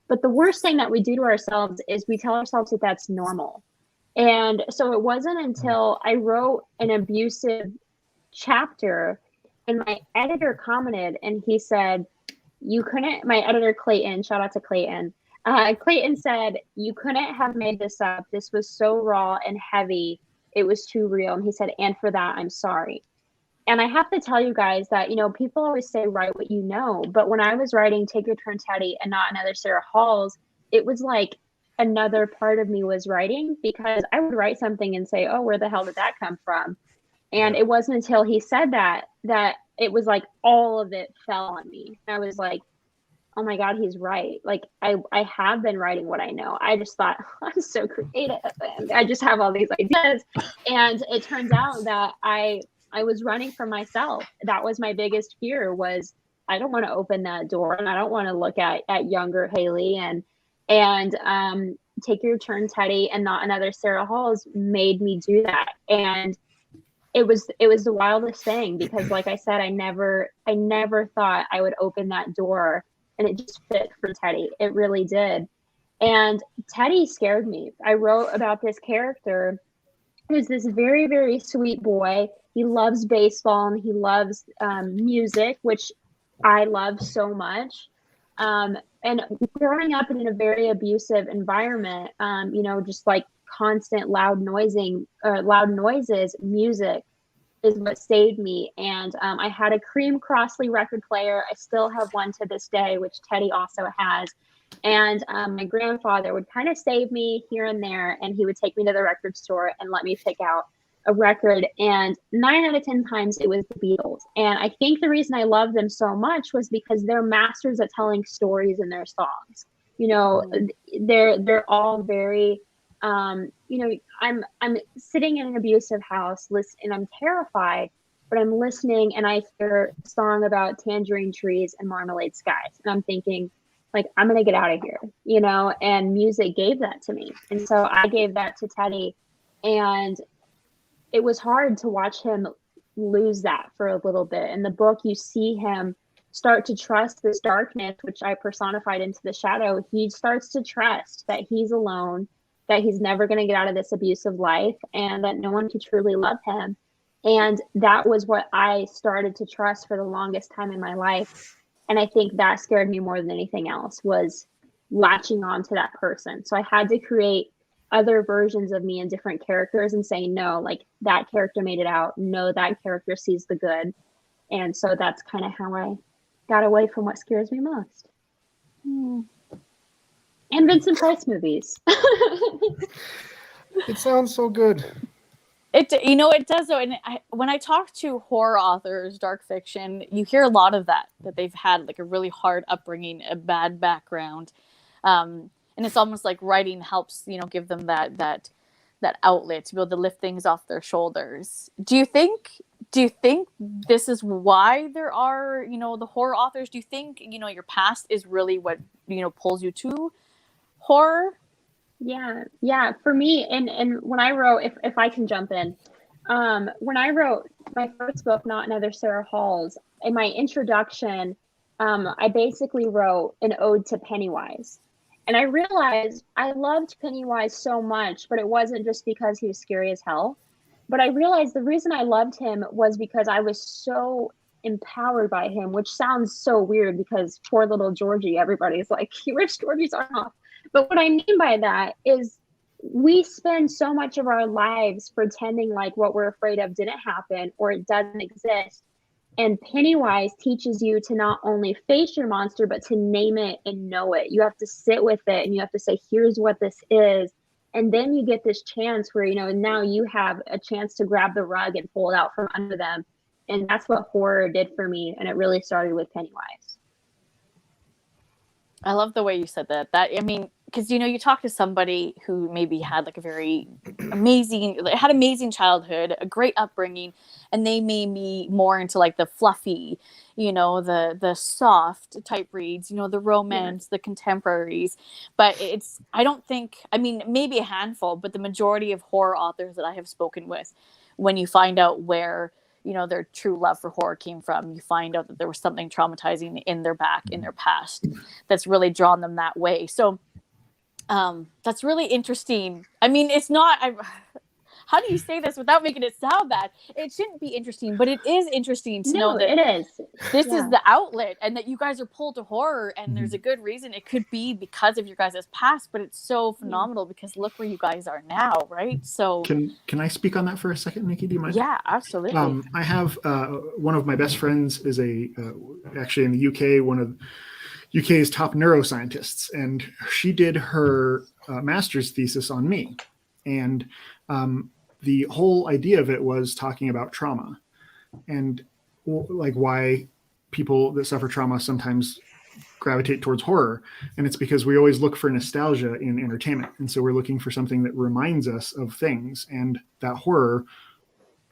But the worst thing that we do to ourselves is we tell ourselves that that's normal. And so it wasn't until I wrote an abusive chapter and my editor commented, and he said, my editor Clayton, shout out to Clayton. Clayton said, "You couldn't have made this up. This was so raw and heavy. It was too real." And he said, "And for that, I'm sorry." And I have to tell you guys that, people always say, write what you know. But when I was writing Take Your Turn, Teddy, and Not Another Sarah Halls, it was like another part of me was writing, because I would write something and say, oh, where the hell did that come from? And it wasn't until he said that it was like all of it fell on me. I was like, oh my God, he's right. Like I have been writing what I know. I just thought, I'm so creative, and I just have all these ideas. And it turns out that I was running from myself. That was my biggest fear, was I don't want to open that door, and I don't want to look at younger Haley. And Take Your Turn, Teddy, and Not Another Sarah Halls made me do that. And it was the wildest thing, because like I said, I never thought I would open that door, and it just fit for Teddy. It really did. And Teddy scared me. I wrote about this character who's this very, very sweet boy. He loves baseball, and he loves music, which I love so much. And growing up in a very abusive environment, just like constant loud noises, music is what saved me. And I had a Cream Crossley record player. I still have one to this day, which Teddy also has. And my grandfather would kind of save me here and there, and he would take me to the record store and let me pick out a record. And 9 out of 10 times it was the Beatles. And I think the reason I love them so much was because they're masters at telling stories in their songs. They're all very I'm sitting in an abusive house, and I'm terrified, but I'm listening, and I hear a song about tangerine trees and marmalade skies, and I'm thinking, like, I'm gonna get out of here, and music gave that to me. And so I gave that to Teddy, and it was hard to watch him lose that for a little bit. In the book, you see him start to trust this darkness, which I personified into the shadow. He starts to trust that he's alone, that he's never going to get out of this abusive life, and that no one can truly love him. And that was what I started to trust for the longest time in my life. And I think that scared me more than anything else, was latching on to that person. So I had to create other versions of me and different characters and say, no, like, that character made it out. No, that character sees the good. And so that's kind of how I got away from what scares me most. And Vincent Price movies. It sounds so good. It does though. And when I talk to horror authors, dark fiction, you hear a lot of that they've had like a really hard upbringing, a bad background. And it's almost like writing helps, give them that outlet to be able to lift things off their shoulders. Do you think do you think this is why there are, the horror authors? Do you think, your past is really what, pulls you to horror? Yeah. For me, and when I wrote, if I can jump in, when I wrote my first book, Not Another Sarah Halls, in my introduction, I basically wrote an ode to Pennywise. And I realized I loved Pennywise so much, but it wasn't just because he was scary as hell. But I realized the reason I loved him was because I was so empowered by him, which sounds so weird because poor little Georgie, everybody's like, he rips Georgie's arm off. But what I mean by that is we spend so much of our lives pretending like what we're afraid of didn't happen or it doesn't exist. And Pennywise teaches you to not only face your monster, but to name it and know it. You have to sit with it and you have to say, here's what this is. And then you get this chance where, now you have a chance to grab the rug and pull it out from under them. And that's what horror did for me. And it really started with Pennywise. I love the way you said that. Because, you talk to somebody who maybe had like a very amazing childhood, a great upbringing, and they may be more into like the fluffy, the soft type reads, the romance, the contemporaries. But maybe a handful, but the majority of horror authors that I have spoken with, when you find out where, their true love for horror came from, you find out that there was something traumatizing in their past that's really drawn them that way. So that's really interesting. It's not, how do you say this without making it sound bad? It shouldn't be interesting, but it is interesting to know that it is. This is the outlet and that you guys are pulled to horror, and there's a good reason. It could be because of your guys' past, but it's so phenomenal because look where you guys are now, right? So Can I speak on that for a second, Nikki? Do you mind? Yeah, absolutely. I have one of my best friends is actually in the UK, one of UK's top neuroscientists, and she did her master's thesis on me. And the whole idea of it was talking about trauma and like why people that suffer trauma sometimes gravitate towards horror. And it's because we always look for nostalgia in entertainment. And so we're looking for something that reminds us of things. And that horror,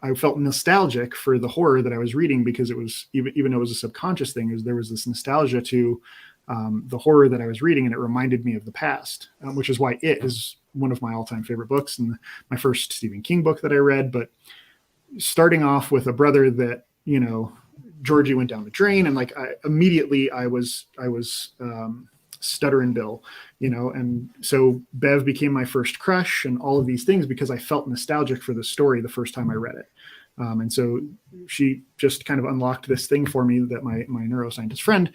I felt nostalgic for the horror that I was reading because it was, even though it was a subconscious thing, there was this nostalgia to the horror that I was reading, and it reminded me of the past, which is why it is one of my all-time favorite books and my first Stephen King book that I read. But starting off with a brother that, Georgie went down the drain, and like immediately I was stuttering Bill, and so Bev became my first crush and all of these things because I felt nostalgic for the story the first time I read it. And so she just kind of unlocked this thing for me that my neuroscientist friend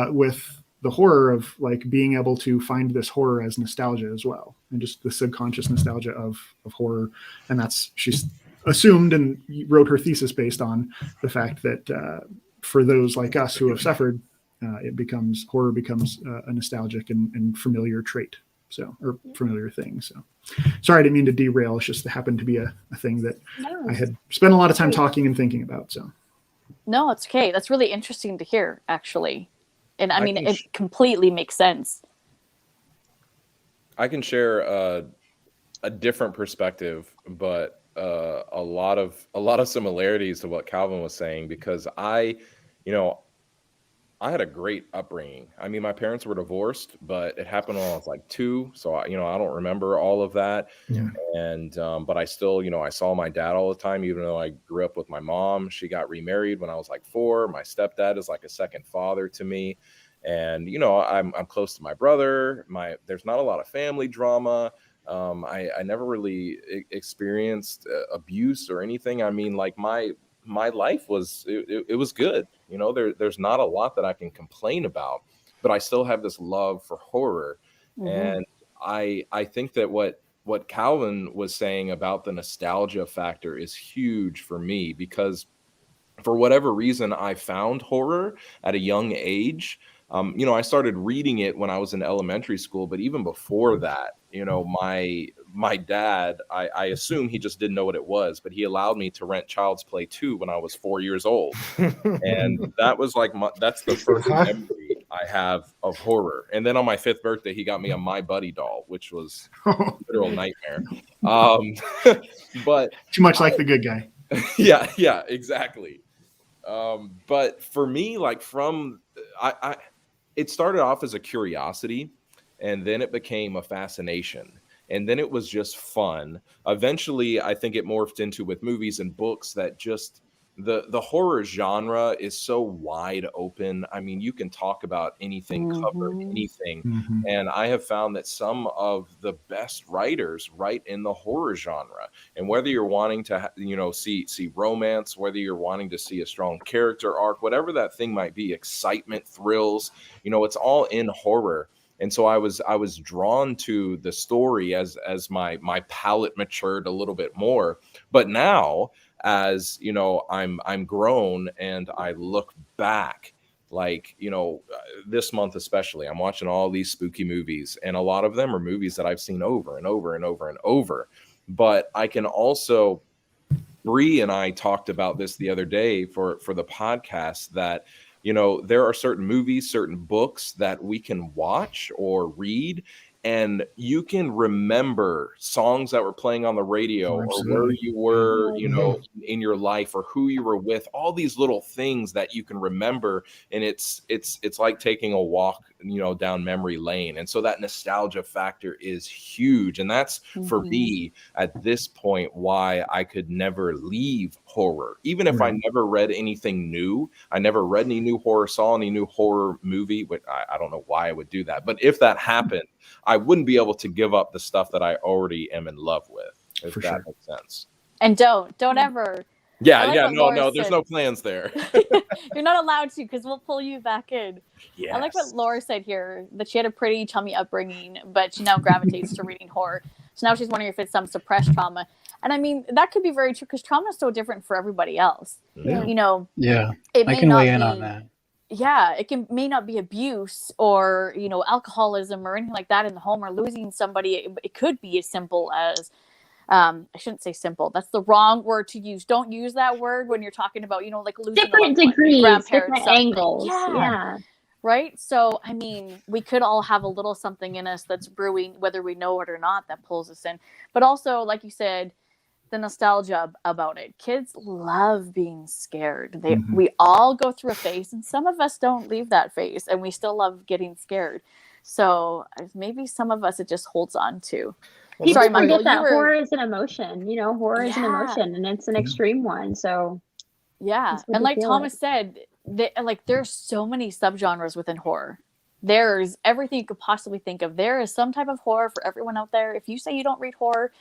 with the horror of like being able to find this horror as nostalgia as well, and just the subconscious nostalgia of horror. And she's assumed and wrote her thesis based on the fact that for those like us who have suffered, horror becomes a nostalgic and familiar trait. Or familiar thing. So sorry, I didn't mean to derail. It's just happened to be a thing that I had spent a lot of time talking and thinking about. So no, it's okay. That's really interesting to hear, actually. And it completely makes sense. I can share a different perspective, but a lot of similarities to what Kalvin was saying, because I had a great upbringing. My parents were divorced, but it happened when I was like 2. So I don't remember all of that. Yeah. And, but I still, I saw my dad all the time, even though I grew up with my mom. She got remarried when I was like 4. My stepdad is like a second father to me. And, I'm close to my brother. There's not a lot of family drama. I never really experienced abuse or anything. My life was, it was good. There's not a lot that I can complain about, but I still have this love for horror. Mm-hmm. And I think that what Kalvin was saying about the nostalgia factor is huge for me, because for whatever reason, I found horror at a young age. I started reading it when I was in elementary school, but even before that, my dad, I assume he just didn't know what it was, but he allowed me to rent Child's Play 2 when I was 4 years old. And that was like, that's the first memory I have of horror. And then on my 5th birthday, he got me a My Buddy doll, which was a literal nightmare. But too much like the good guy. Yeah, exactly. But for me, like it started off as a curiosity, and then it became a fascination, and then it was just fun. Eventually, I think it morphed into, with movies and books, that just the horror genre is so wide open. I mean, you can talk about anything, cover anything. Mhm. And I have found that some of the best writers write in the horror genre. And whether you're wanting to, see romance, whether you're wanting to see a strong character arc, whatever that thing might be, excitement, thrills, it's all in horror. And so I was drawn to the story as my palate matured a little bit more. But now, as I'm grown and I look back, like this month especially, I'm watching all these spooky movies, and a lot of them are movies that I've seen over and over and over and over. But I can also, Bree and I talked about this the other day for the podcast, that there are certain movies, certain books that we can watch or read, and you can remember songs that were playing on the radio, or where Absolutely. you were, in your life, or who you were with, all these little things that you can remember. And it's like taking a walk, down memory lane. And so that nostalgia factor is huge. And that's for me at this point why I could never leave horror. Even if I never read anything new, I never read any new horror, saw any new horror movie, but I don't know why I would do that. But if that happened, I wouldn't be able to give up the stuff that I already am in love with, if For that sure. makes sense. And don't ever. Yeah, I like what no, Laura there's said. no plans there. You're not allowed to, because we'll pull you back in. Yes. I like what Laura said here, that she had a pretty chummy upbringing, but she now gravitates to reading horror. So now she's wondering if it's some suppressed trauma. And I mean, that could be very true, because trauma is so different for everybody else. Yeah. Yeah, It I may can not weigh in be, on that. yeah, may not be abuse or, alcoholism or anything like that in the home, or losing somebody. It could be as simple as, I shouldn't say simple. That's the wrong word to use. Don't use that word when you're talking about, like losing Different a loved one, degrees, grandparents, different something. angles. Yeah. Right. So, I mean, we could all have a little something in us that's brewing, whether we know it or not, that pulls us in. But also, like you said, the nostalgia about it. Kids love being scared. We all go through a phase, and some of us don't leave that phase, and we still love getting scared. So maybe some of us it just holds on to. People Sorry, forget Michael, that horror is an emotion. Horror is an Yeah. emotion, and it's an extreme one. So yeah, that's what and they like feel Thomas said, there's so many subgenres within horror. There's everything you could possibly think of. There is some type of horror for everyone out there. If you say you don't read horror,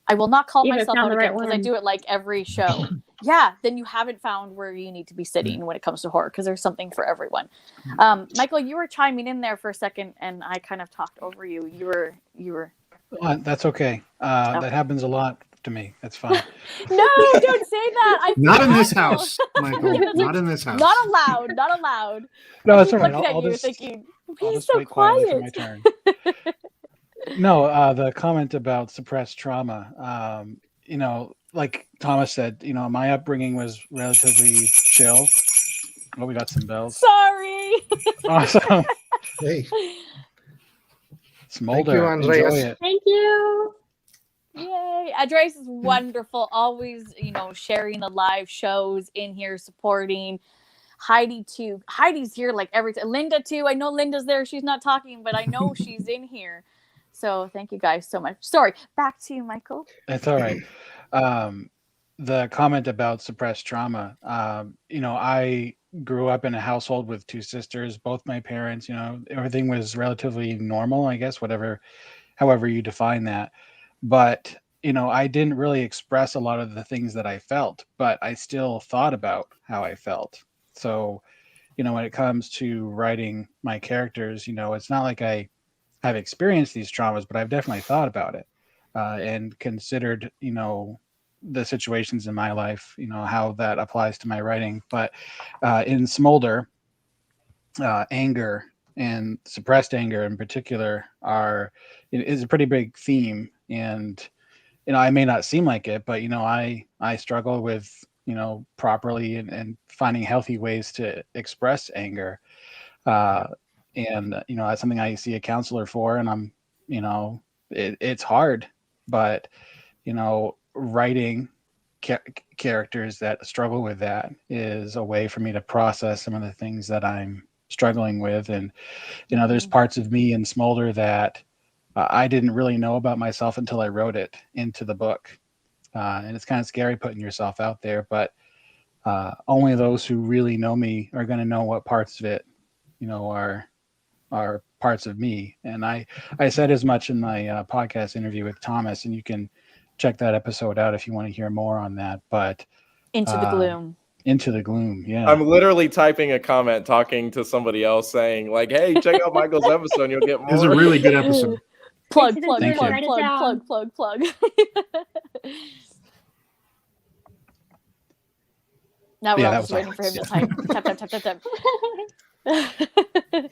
I will not call You haven't myself found out the again, right because I one. do it like every show. Yeah, then you haven't found where you need to be sitting when it comes to horror, because there's something for everyone. Michael, you were chiming in there for a second, and I kind of talked over you. You were. That's okay. That happens a lot to me. That's fine. No, don't say that. I Not in feel this awful. house, Michael. Not in this house. Not allowed. Not allowed. No, I it's keep all right. looking at I'll you, just thinking, I'll he's just so wait quietly for my quiet. turn. No, the comment about suppressed trauma. Like Thomas said, my upbringing was relatively chill. Oh, we got some bells. Sorry. Awesome. Hey, Smolder. Andreas. Enjoy it. Thank you. Yay. Andres is wonderful. Always, sharing the live shows in here, supporting. Heidi too. Heidi's here like every time. Linda too. I know Linda's there. She's not talking, but I know she's in here. So thank you guys so much. Sorry. Back to you, Michael. It's all right. The comment about suppressed trauma. I grew up in a household with two sisters, both my parents. Everything was relatively normal, I guess, however you define that. But I didn't really express a lot of the things that I felt, but I still thought about how I felt. So, when it comes to writing my characters, it's not like I have experienced these traumas, but I've definitely thought about it and considered, the situations in my life, how that applies to my writing. But in Smolder, anger and suppressed anger in particular is a pretty big theme. And, I may not seem like it, but, I struggle with, properly and finding healthy ways to express anger. And that's something I see a counselor for, and I'm, it's hard, but, writing characters that struggle with that is a way for me to process some of the things that I'm struggling with. And, there's parts of me in Smolder that I didn't really know about myself until I wrote it into the book. And it's kind of scary putting yourself out there, but only those who really know me are going to know what parts of it, are parts of me. And I said as much in my podcast interview with Thomas, and you can check that episode out if you want to hear more on that. But Into the Gloom. Into the Gloom, yeah. I'm literally typing a comment, talking to somebody else, saying like, "Hey, check out Michael's episode, and you'll get more." It was a really good episode. Plug. Thank you. Now we're Yeah, all that just was waiting for him to awkward. type.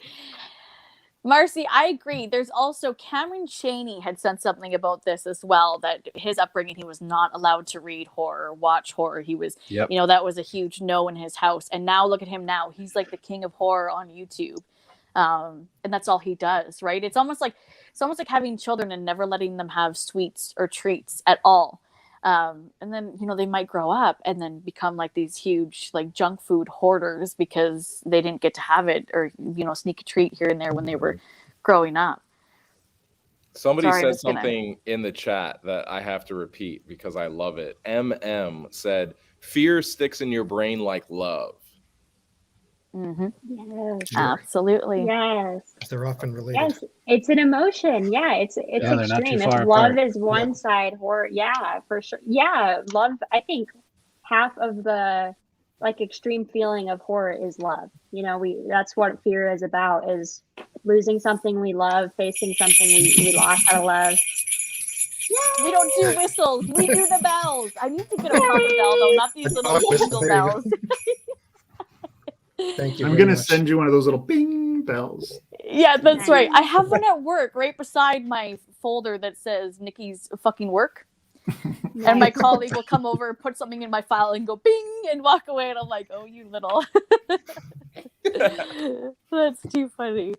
Marcy, I agree. There's also Cameron Chaney had said something about this as well, that his upbringing, he was not allowed to read horror, watch horror. He was, that was a huge no in his house. And now look at him now. He's like the king of horror on YouTube. And that's all he does, right? It's almost like having children and never letting them have sweets or treats at all. And then, they might grow up and then become like these huge, like junk food hoarders because they didn't get to have it or, sneak a treat here and there when they were growing up. Somebody said something in the chat that I have to repeat because I love it. MM said, "Fear sticks in your brain like love." Mm-hmm. Yes. Sure. Absolutely. Yes. They're often related. Yes, it's an emotion. Yeah, it's they're not too extreme. If far love apart. is one side, horror, yeah, for sure. Yeah, love. I think half of the extreme feeling of horror is love. That's what fear is about: is losing something we love, facing something we lost out of love. We don't do whistles. We do the bells. I need to get a proper bell though, not these little jingle There you go. bells. Thank you. I'm very gonna much. send you one of those little bing bells. Yeah, that's right. I have one at work right beside my folder that says Nikki's fucking work. And my colleague will come over, put something in my file and go bing and walk away. And I'm like, oh, you little. That's too funny.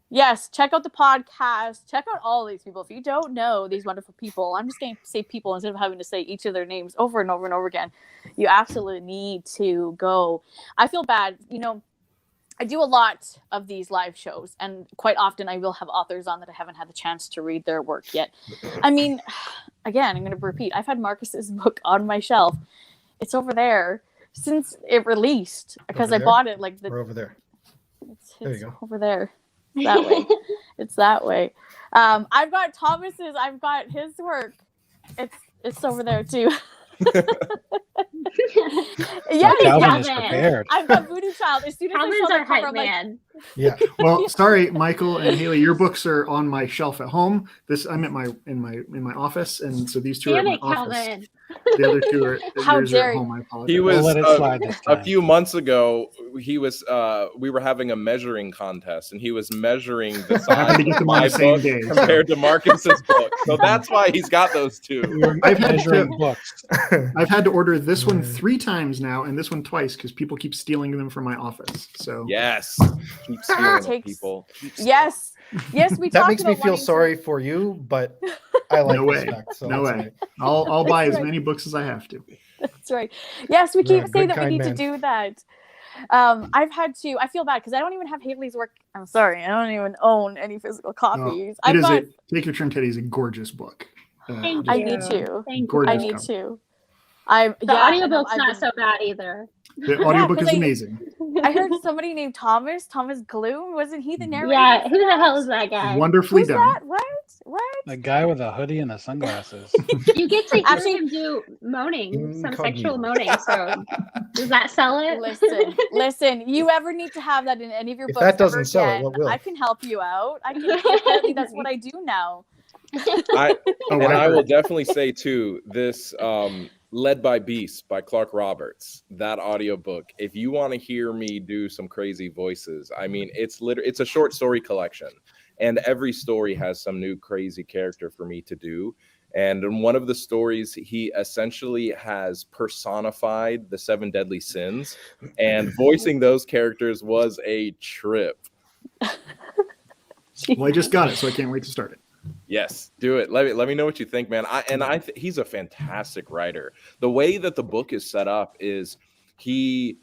Yes, check out the podcast. Check out all these people. If you don't know these wonderful people, I'm just going to say people instead of having to say each of their names over and over and over again. You absolutely need to go. I feel bad. I do a lot of these live shows, and quite often I will have authors on that I haven't had the chance to read their work yet. I mean, again, I'm going to repeat. I've had Marcus's book on my shelf. It's over there since it released because I bought it We're over there. There you go. Over there. That way. It's that way. I've got Thomas's. I've got his work. It's over there too. Yeah, Kalvin is prepared. I've got Voodoo Child. As soon as I saw the cover, I'm like, Yeah. Well, sorry, Michael and Haley, your books are on my shelf at home. I'm at in my office, and so these two are in my office. Kalvin. The other two are How yours are dare at you. home. I apologize. He was We'll let it slide this a time. few months ago. He was. We were having a measuring contest, and he was measuring the happened size to get of them on my the same book day, so. compared to Marcus's book. So that's why he's got those two. I've had Measuring to- books. I've had to order this one 3 times now and this one twice because people keep stealing them from my office. So Yes, keep stealing it, people. yes, we That talked makes me about feel wanting to- sorry for you, but I like no way, respect. So no that's way. all right. I'll buy as That's right. many books as I have to. That's right. Yes, we You're keep a saying good, that we need kind to man. do that. I feel bad because I don't even have Haley's work. I'm sorry, I don't even own any physical copies. It I've is got. Take Your Turn, Teddy is a gorgeous book. Thank I you. need to. Thank you. Gorgeous I need cover. to. The audiobook's not so bad either. The audiobook 'cause is I- amazing. I heard somebody named Thomas Gloom. Wasn't he the narrator? Yeah, who the hell is that guy? Wonderfully Who's done. that? What? The guy with a hoodie and the sunglasses. You get to hear Actually- him do moaning, some Incognito. sexual moaning. So does that sell it? Listen. You ever need to have that in any of your If books? that doesn't ever sell it, again, what will? I can help you out. Apparently that's what I do now. I Oh, and I will heard. definitely say too, this Led by Beasts by Clark Roberts, that audiobook. If you want to hear me do some crazy voices, I mean, it's a short story collection, and every story has some new crazy character for me to do. And in one of the stories, he essentially has personified the 7 deadly sins, and voicing those characters was a trip. Well, I just got it, so I can't wait to start it. Yes, do it. Let me know what you think, man. He's a fantastic writer. The way that the book is set up is he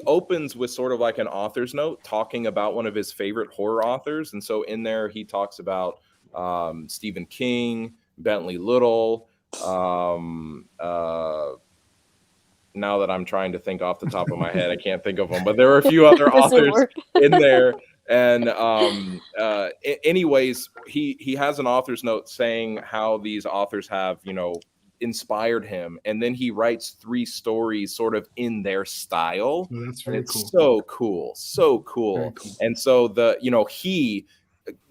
opens with sort of like an author's note talking about one of his favorite horror authors, and so in there he talks about Stephen King, Bentley Little. Now that I'm trying to think off the top of my head, I can't think of them, but there are a few other authors in there. And anyways, he has an author's note saying how these authors have, inspired him, and then he writes 3 stories sort of in their style. Oh, that's very cool. So cool. And so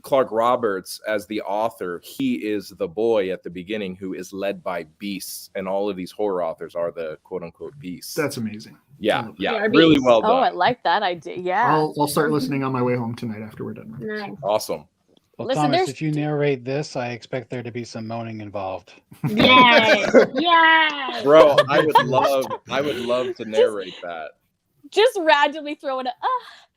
Clark Roberts, as the author, he is the boy at the beginning who is led by beasts, and all of these horror authors are the quote unquote beasts. That's amazing. Yeah, really well done. Oh, I like that idea. Yeah. I'll start listening on my way home tonight after we're done. Nice. Awesome. Well, Listen, Thomas, if you narrate this, I expect there to be some moaning involved. Yes. Yes. Bro, I would love to narrate that. Just randomly throw in a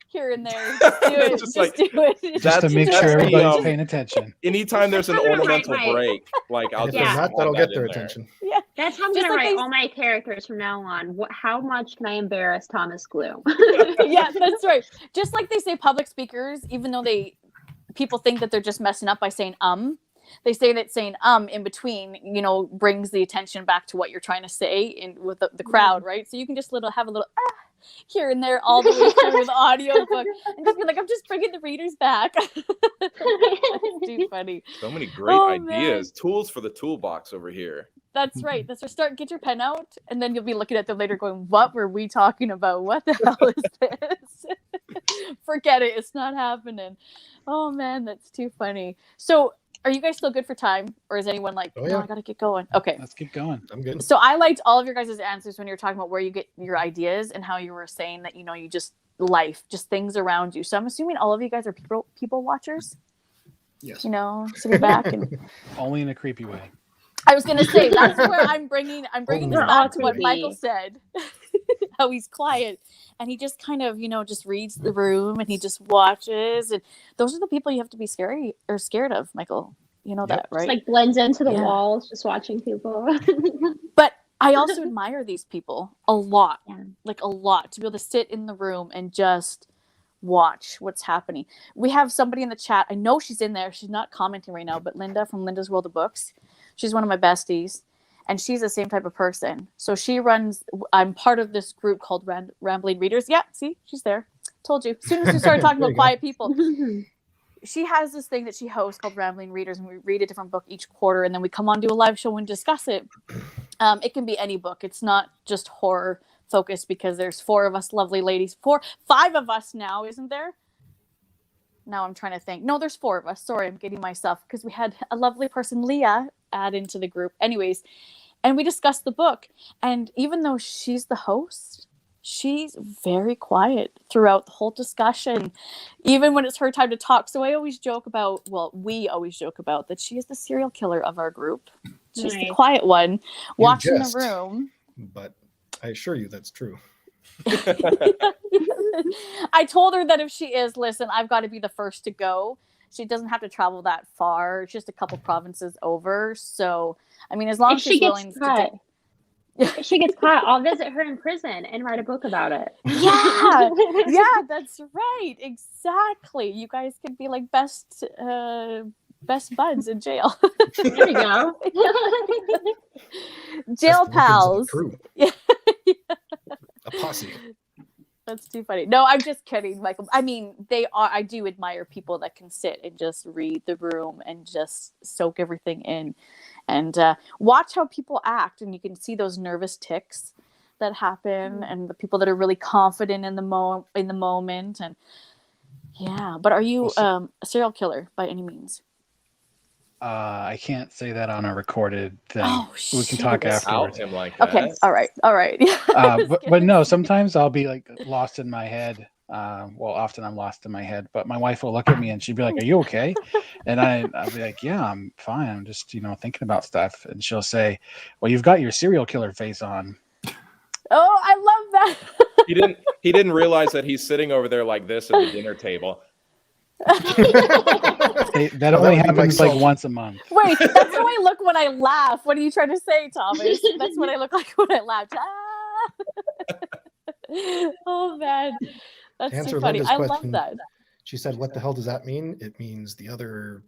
here and there. Just do it. Just do it. Just to make sure everybody's paying attention. Anytime there's an ornamental break, like I'll If just they're not, want that'll that get in their there. attention. Yeah. That's how I'm Just gonna like write they- all my characters from now on. How much can I embarrass Thomas Gloom? Yeah, that's right. Just like they say public speakers, even though people think that they're just messing up by saying they say that saying in between, brings the attention back to what you're trying to say with the crowd, right? So you can just have a little here and there all the way through the audiobook and just be like, I'm just bringing the readers back. That's too funny. So many great Oh, ideas, tools for the toolbox over here. That's right. That's right. Get your pen out, and then you'll be looking at them later going, what were we talking about? What the hell is this? Forget it. It's not happening. Oh, man, that's too funny. So are you guys still good for time? Or is anyone like, Oh, yeah. no, I got to get going? Okay. Let's keep going. I'm good. So I liked all of your guys' answers when you were talking about where you get your ideas and how you were saying that, you just just things around you. So I'm assuming all of you guys are people watchers, Yes. sitting back and Only in a creepy way. I was gonna say that's where I'm bringing this We're back to all what creepy. Michael said, how he's quiet and he just kind of just reads the room and he just watches, and those are the people you have to be scared of, Michael. You know that, right? Just like blends into the Yeah. walls, just watching people. But I also admire these people a lot, Yeah. like a lot, to be able to sit in the room and just watch what's happening. We have somebody in the chat. I know she's in there. She's not commenting right now, but Linda from Linda's World of Books. She's one of my besties, and she's the same type of person. So she runs, I'm part of this group called Rambling Readers. Yeah, see, she's there. Told you. As soon as we started talking There about you go. quiet people, she has this thing that she hosts called Rambling Readers, and we read a different book each quarter, and then we come on to a live show and discuss it. It can be any book. It's not just horror focused, because there's 4 of us lovely ladies. 5 of us now, isn't there? Now I'm trying to think. No, there's 4 of us. Sorry, I'm getting myself, because we had a lovely person, Leah, add into the group. Anyways, and we discussed the book. And even though she's the host, she's very quiet throughout the whole discussion, even when it's her time to talk. So we always joke about that she is the serial killer of our group. She's the Nice. quiet one, watching the jest. room. But I assure you that's true. I told her that if she is, listen, I've got to be the first to go. She doesn't have to travel that far. It's just a couple provinces over. So, I mean, as long If as she she's gets willing to caught, take... if she gets caught, I'll visit her in prison and write a book about it. Yeah, yeah, that's right. Exactly. You guys could be like best buds in jail. There you go. Jail That's the workings of the pals. crew. Yeah. A posse. That's too funny. No, I'm just kidding, Michael. I mean, I do admire people that can sit and just read the room and just soak everything in, and watch how people act. And you can see those nervous tics that happen, and the people that are really confident in the moment. And yeah, but are you a serial killer by any means? I can't say that on a recorded thing. Oh, We can talk shit. afterwards. Out him like that. Okay, all right. But no, sometimes I'll be like lost in my head. Often I'm lost in my head, but my wife will look at me and she'd be like, "Are you okay?" And I'll be like, "Yeah, I'm fine. I'm just, thinking about stuff." And she'll say, "Well, you've got your serial killer face on." Oh, I love that. He didn't realize that he's sitting over there like this at the dinner table. That Oh, only that would be happens like myself. once a month. Wait, that's how I look when I laugh. What are you trying to say, Thomas? That's what I look like when I laugh. Oh man, that's To answer too funny. Linda's I love question, that. she said, "What the hell does that mean?" It means the other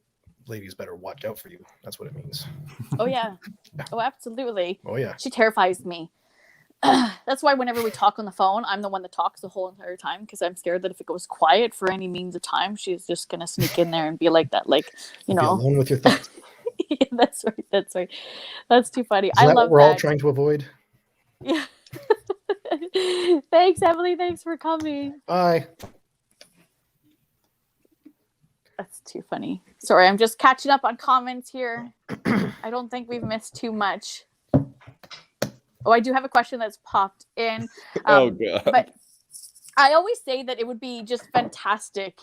ladies better watch out for you. That's what it means. Oh yeah. Oh, absolutely. Oh yeah. She terrifies me. That's why whenever we talk on the phone, I'm the one that talks the whole entire time because I'm scared that if it goes quiet for any means of time, she's just gonna sneak in there and be like that, like you Be know. alone with your thoughts. Yeah, that's right. That's right. That's too funny. Isn't I that love what we're all that. trying to avoid? Yeah. Thanks, Emily. Thanks for coming. Bye. That's too funny. Sorry, I'm just catching up on comments here. I don't think we've missed too much. Oh, I do have a question that's popped in. Oh, God. But I always say that it would be just fantastic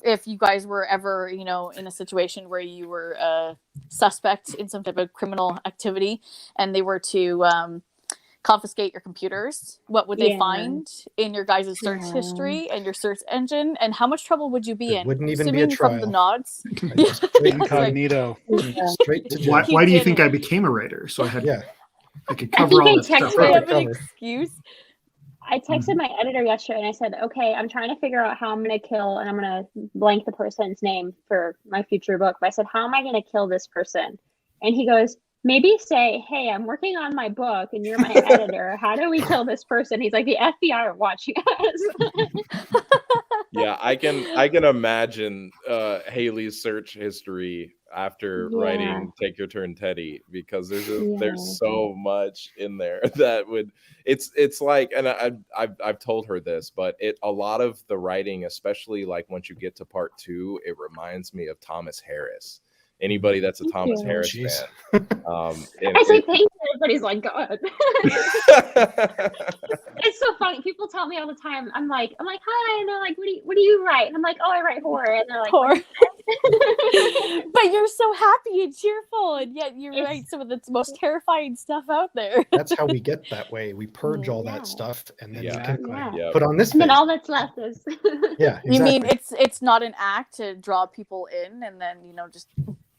if you guys were ever, you know, in a situation where you were a suspect in some type of criminal activity and they were to confiscate your computers. What would they Yeah. find in your guys' search Yeah. history and your search engine? And how much trouble would you be It in? wouldn't even be a Assuming from the trial. nods. I go straight, That's right. Incognito. straight to jail. Why do you think did I it. became a writer? So I had Yeah. I could I cover think all I that stuff. texted Do you him. have an cover. excuse? I texted my editor yesterday and I said, okay, I'm trying to figure out how I'm going to kill, and I'm going to blank the person's name for my future book. But I said, how am I going to kill this person? And he goes, maybe say, hey, I'm working on my book and you're my editor. How do we kill this person? He's like, the FBI are watching us. Yeah, I can imagine Haley's search history after Yeah. writing "Take Your Turn, Teddy," because there's Yeah. so much in there that would it's like, and I've told her this, but a lot of the writing, especially like once you get to part 2, it reminds me of Thomas Harris. Anybody that's a Thank Thomas you. Harris Jeez. fan. I say thank you, but he's like, God. It's so funny. People tell me all the time. I'm like, hi, and they're like, what do you write? And I'm like, oh, I write horror. And they're like, Horror. "What?" But you're so happy and cheerful, and yet you It's- write some of the most terrifying stuff out there. That's how we get that way. We purge all Yeah. that stuff and then Yeah. we can Exactly. Yeah. Yeah. put on this And then face. all that's left is Yeah, exactly. You mean it's not an act to draw people in and then, you know, just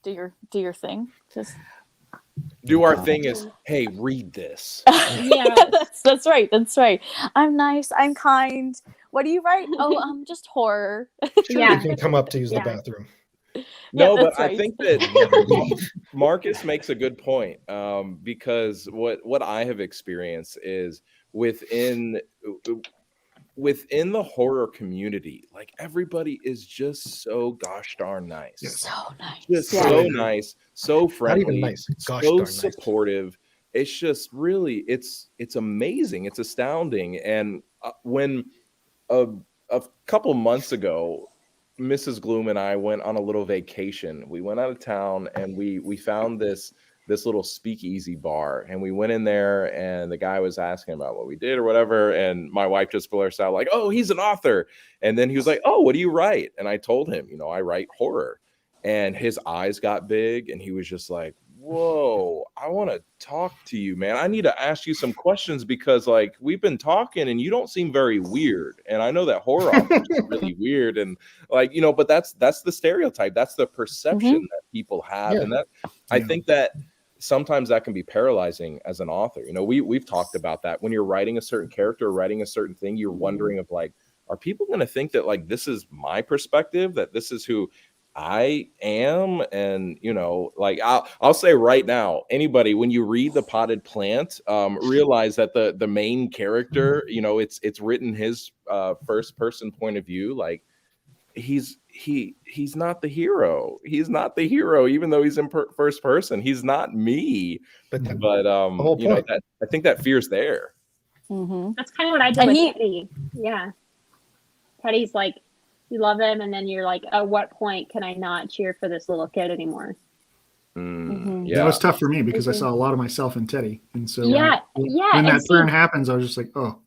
do your thing? Just Do our thing is, hey, read this. Yeah. that's right. That's right. I'm nice. I'm kind. What do you write? Oh, just horror. Sure, Yeah. you can come up to use Yeah. the bathroom. No, Yeah, but that's I right. think that Marcus makes a good point, because what I have experienced is within the horror community, like everybody is just so gosh darn nice. Yes. So nice. Just Yeah. so nice, so Not friendly, even nice. Gosh so darn nice. supportive. It's just really, it's amazing. It's astounding. And when a couple months ago, Mrs. Gloom and I went on a little vacation. We went out of town and we found this little speakeasy bar, and we went in there and the guy was asking about what we did or whatever. And my wife just blurted out like, "Oh, he's an author." And then he was like, "Oh, what do you write?" And I told him, I write horror. And his eyes got big and he was just like, "Whoa, I want to talk to you, man. I need to ask you some questions because like we've been talking and you don't seem very weird. And I know that horror authors are really weird and like, but that's the stereotype. That's the perception that people have. Yeah. And that I think that sometimes that can be paralyzing as an author. We've talked about that. When you're writing a certain character or writing a certain thing, you're wondering of like, are people going to think that like this is my perspective, that this is who I am? And like I'll say right now, anybody, when you read The Potted Plant, realize that the main character, it's written his first person point of view. Like he's not the hero. He's not the hero, even though he's in first person. He's not me. But But point. that I think that fear's there. Mm-hmm. That's kind of what I did And with he- Teddy. Yeah. Teddy's like, you love him, and then you're like, at what point can I not cheer for this little kid anymore? Mhm. Yeah. That was tough for me because I saw a lot of myself in Teddy. And so Yeah, when and that see- turn happens, I was just like, oh,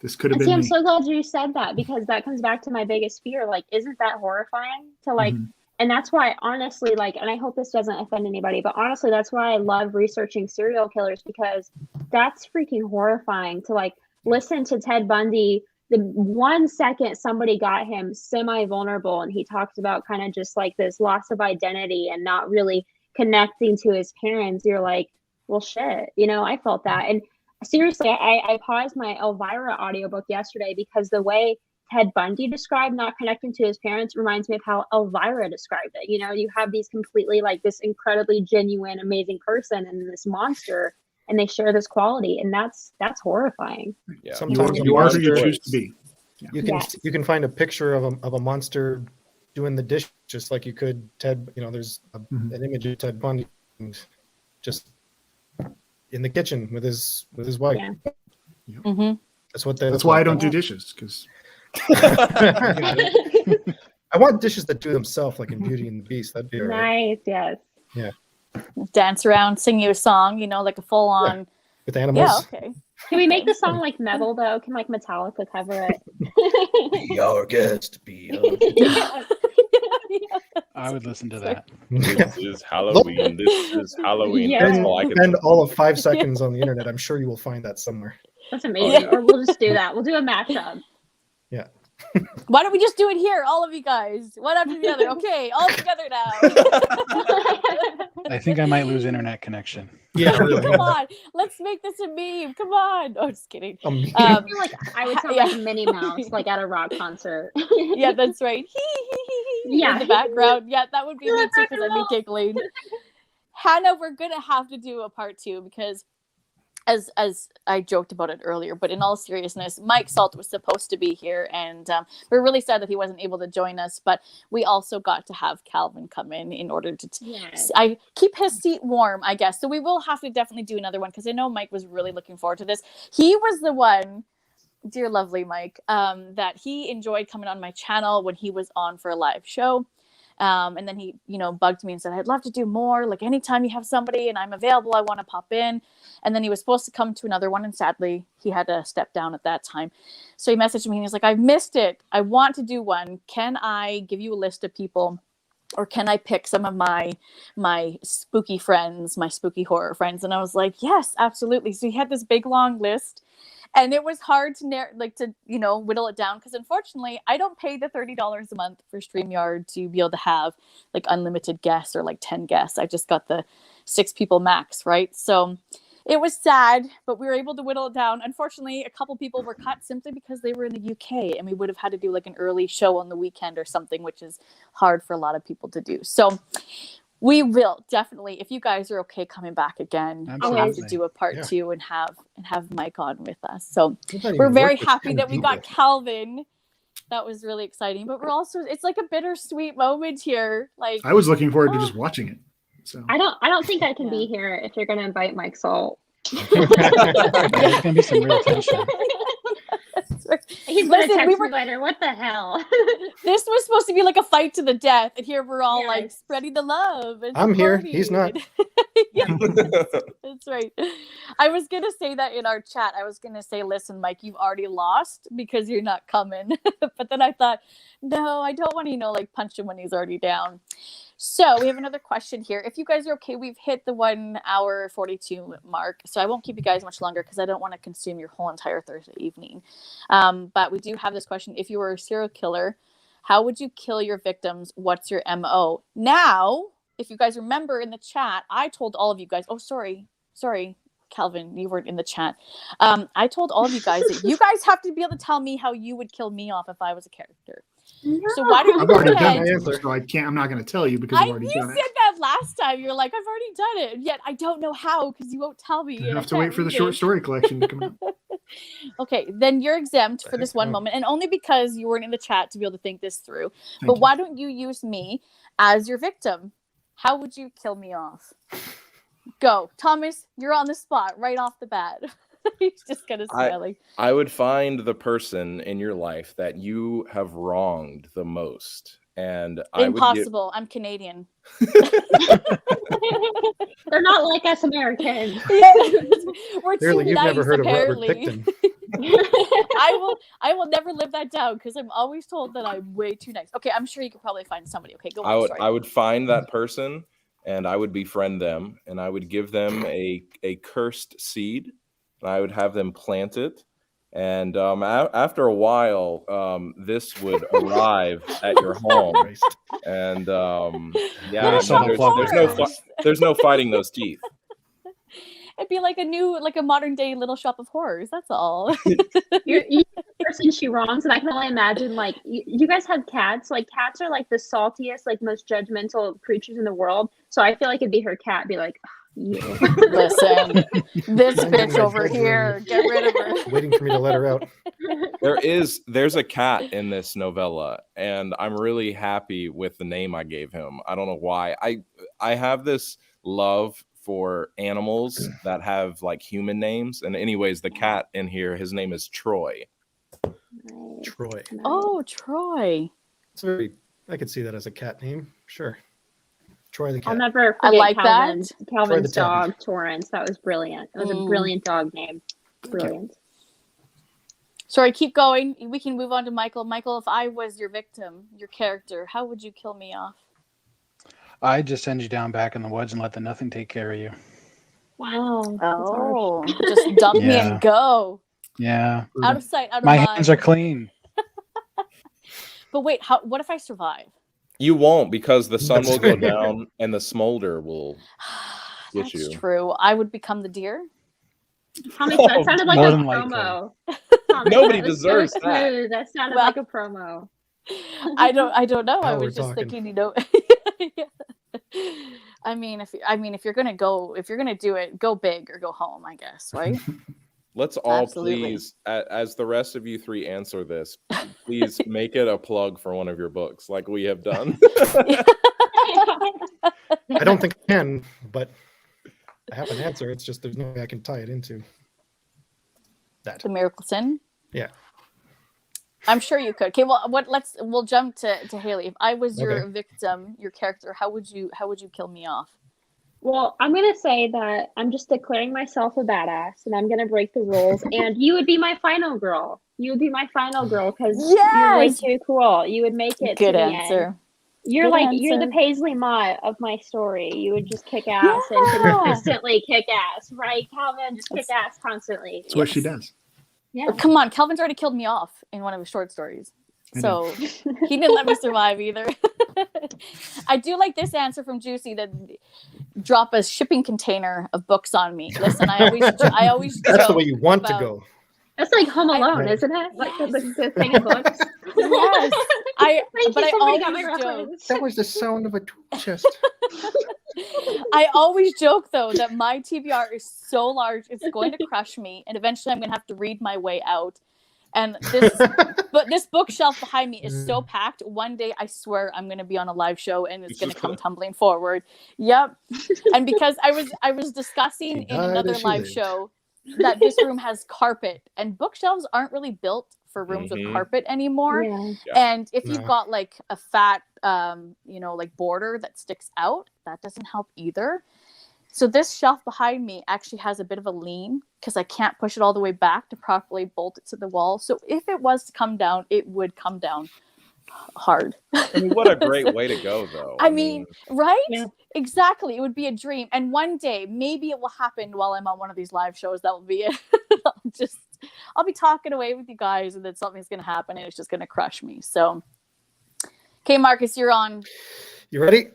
this could have And been see, I'm me. so glad you said that, because that comes back to my biggest fear. Like, isn't that horrifying to like, Mhm. and that's why honestly, like, and I hope this doesn't offend anybody, but honestly, that's why I love researching serial killers, because that's freaking horrifying to like listen to Ted Bundy the 1 second somebody got him semi-vulnerable and he talked about kind of just like this loss of identity and not really connecting to his parents, you're like, well, shit, I felt that. And seriously, I paused my Elvira audiobook yesterday because the way Ted Bundy described not connecting to his parents reminds me of how Elvira described it. You have these completely like this incredibly genuine, amazing person and this monster, and they share this quality, and that's horrifying. Yeah. Sometimes You are who you choose to be. you can find a picture of a monster doing the dish just like you could Ted. There's an image of Ted Bundy just in the kitchen with his wife. Yeah. Mm-hmm. That's why I don't do dishes, because I want dishes that do themselves, like in Beauty and the Beast. That'd be all right. Nice, yes. Yeah, Dance around, sing you a song, like a full on. with animals. Yeah, okay. Can we make the song like metal though? Can like Metallica cover it? Be our guest. Be our guest. I would listen to that. This is Halloween. This is Halloween. Yeah. That's all I can Spend all of 5 seconds on the internet. I'm sure you will find that somewhere. That's amazing. Or we'll just do that. We'll do a mashup. Yeah. Why don't we just do it here, all of you guys, one after the other? Okay, all together now. I think I might lose internet connection. Yeah, really. Come on, let's make this a meme. Come on. Oh, just kidding. I feel like I would sound like Minnie Mouse, like at a rock concert. Yeah, that's right. Yeah. In the background. Yeah, that would be me too because I'd be giggling. Hannah, we're gonna have to do a part 2 because as I joked about it earlier, but in all seriousness, Mike Salt was supposed to be here, and we're really sad that he wasn't able to join us. But we also got to have Kalvin come in order to I keep his seat warm, I guess. So we will have to definitely do another one because I know Mike was really looking forward to this. He was the one, dear lovely Mike, that he enjoyed coming on my channel when he was on for a live show. And then he, bugged me and said, I'd love to do more. Like anytime you have somebody and I'm available, I want to pop in. And then he was supposed to come to another one. And sadly, he had to step down at that time. So he messaged me and he's like, I've missed it. I want to do one. Can I give you a list of people? Or can I pick some of my spooky friends, my spooky horror friends? And I was like, yes, absolutely. So he had this big, long list. And it was hard to whittle it down because unfortunately I don't pay the $30 a month for StreamYard to be able to have like unlimited guests or like 10 guests. I just got the 6 people max, right? So it was sad, but we were able to whittle it down. Unfortunately, a couple people were cut simply because they were in the UK and we would have had to do like an early show on the weekend or something, which is hard for a lot of people to do. So we will definitely, if you guys are okay coming back again, we'll have to do a part 2 and have Mike on with us. So we're very happy that we got Kalvin. That was really exciting. But we're also, it's like a bittersweet moment here. Like I was looking forward to just watching it. So I don't think I can be here if you're gonna invite Mike Salt. There's gonna be some real tension. He's gonna text me later. What the hell? This was supposed to be like a fight to the death, and here we're all like spreading the love. And I'm here. He's not. Yeah, that's right. I was gonna say that in our chat. I was gonna say, listen, Mike, you've already lost because you're not coming. But then I thought, no, I don't want to, like punch him when he's already down. So we have another question here. If you guys are okay, we've hit the 1 hour 42 mark. So I won't keep you guys much longer because I don't want to consume your whole entire Thursday evening. But we do have this question. If you were a serial killer, how would you kill your victims? What's your MO? Now, if you guys remember in the chat, I told all of you guys, oh, sorry, Kalvin, you weren't in the chat. I told all of you guys that you guys have to be able to tell me how you would kill me off if I was a character. No. So why don't I've you already go done ahead? the answer, so I'm not going to tell you because I've already done You it. said that last time. You're like, I've already done it. And yet I don't know how because you won't tell me. You have to wait for the short story collection to come out. Okay, then you're exempt for this one moment, and only because you weren't in the chat to be able to think this through. But why don't you use me as your victim? How would you kill me off? Go, Thomas. You're on the spot right off the bat. He's just gonna smiling. I would find the person in your life that you have wronged the most, and Impossible. I'm Canadian. They're not like us Americans. We're Clearly, too you've nice, never heard apparently. of Robert Picton. I will never live that down because I'm always told that I'm way too nice. Okay, I'm sure you could probably find somebody. Okay, go on. I would find that person, and I would befriend them, and I would give them a cursed seed, and I would have them plant it, And after a while, this would arrive at your home, Christ. and yeah, Little shop of horrors. there's no fighting those teeth. It'd be like a modern day Little Shop of Horrors. That's all. You're the person she wrongs, and I can only imagine, like, you guys have cats. Like, cats are like the saltiest, like most judgmental creatures in the world. So I feel like it'd be her cat, be like, you. Listen, this bitch over here, get rid of her. Waiting for me to let her out. There's a cat in this novella, and I'm really happy with the name I gave him. I don't know why. I have this love for animals that have like human names, and anyways, the cat in here, his name is Troy. Troy. Oh, Troy. It's very. I could see that as a cat name. Sure. Troy the cat. I'll never I forget like Calvin's Troy the dog, Torrance. That was brilliant. It was a brilliant dog name. Brilliant. Sorry, keep going. We can move on to Michael. Michael, if I was your victim, your character, how would you kill me off? I'd just send you down back in the woods and let the nothing take care of you. Wow. Oh, just dump me Yeah. and go. Yeah. Out of sight, out of My mind. hands are clean. But wait, what if I survive? You won't, because the sun That's will go right. down and the smolder will get That's you. true. I would become the deer. Thomas, that sounded like More a than likely. promo. Thomas, Nobody that was deserves so that. smooth. That sounded Well- like a promo. I don't know. I Now we're was just talking. thinking, Yeah. I mean, if you're gonna do it, go big or go home, I guess, right? Let's all Absolutely. please, as the rest of you three answer this, please make it a plug for one of your books, like we have done. I don't think I can, but I have an answer. It's just there's no way I can tie it into that. The Miracle Sin. Yeah. I'm sure you could. Okay, well, we'll jump to Haley. If I was your Okay. victim, your character, how would you kill me off? Well, I'm going to say that I'm just declaring myself a badass, and I'm going to break the rules, and you would be my final girl. You would be my final girl, because you're way Yes! too cool. You would make it to Good the answer. end. You're Good you're the answer. Paisley Mott of my story. You would just kick ass and Yeah. consistently kick ass, right, Calvin? Just kick ass constantly. That's what she does. Yeah. Oh, come on, Calvin's already killed me off in one of his short stories. I So he didn't let me survive either. I do like this answer from Juicy, that drop a shipping container of books on me. Listen, I always That's the joke way you want to about- go. That's like Home Alone, Right. isn't it? Like the thing of books. Yes. Thank you. Somebody got my always joke. reference. That was the sound of a tool chest. I always joke though that my TBR is so large it's going to crush me, and eventually I'm going to have to read my way out. And this bookshelf behind me is so packed. One day, I swear, I'm going to be on a live show, and it's going to come tumbling forward. Yep. And because I was discussing in died another as she live lived. show that this room has carpet, and bookshelves aren't really built for rooms with Mhm. carpet anymore. Yeah. And if you've No. got like a fat, like border that sticks out, that doesn't help either. So this shelf behind me actually has a bit of a lean because I can't push it all the way back to properly bolt it to the wall. So if it was to come down, it would come down hard. I mean, what a great way to go, though. I mean, right? Yeah. Exactly. It would be a dream. And one day, maybe it will happen while I'm on one of these live shows. That will be it. I'll be talking away with you guys, and then something's going to happen, and it's just going to crush me. So, okay, Marcus, you're on. You ready?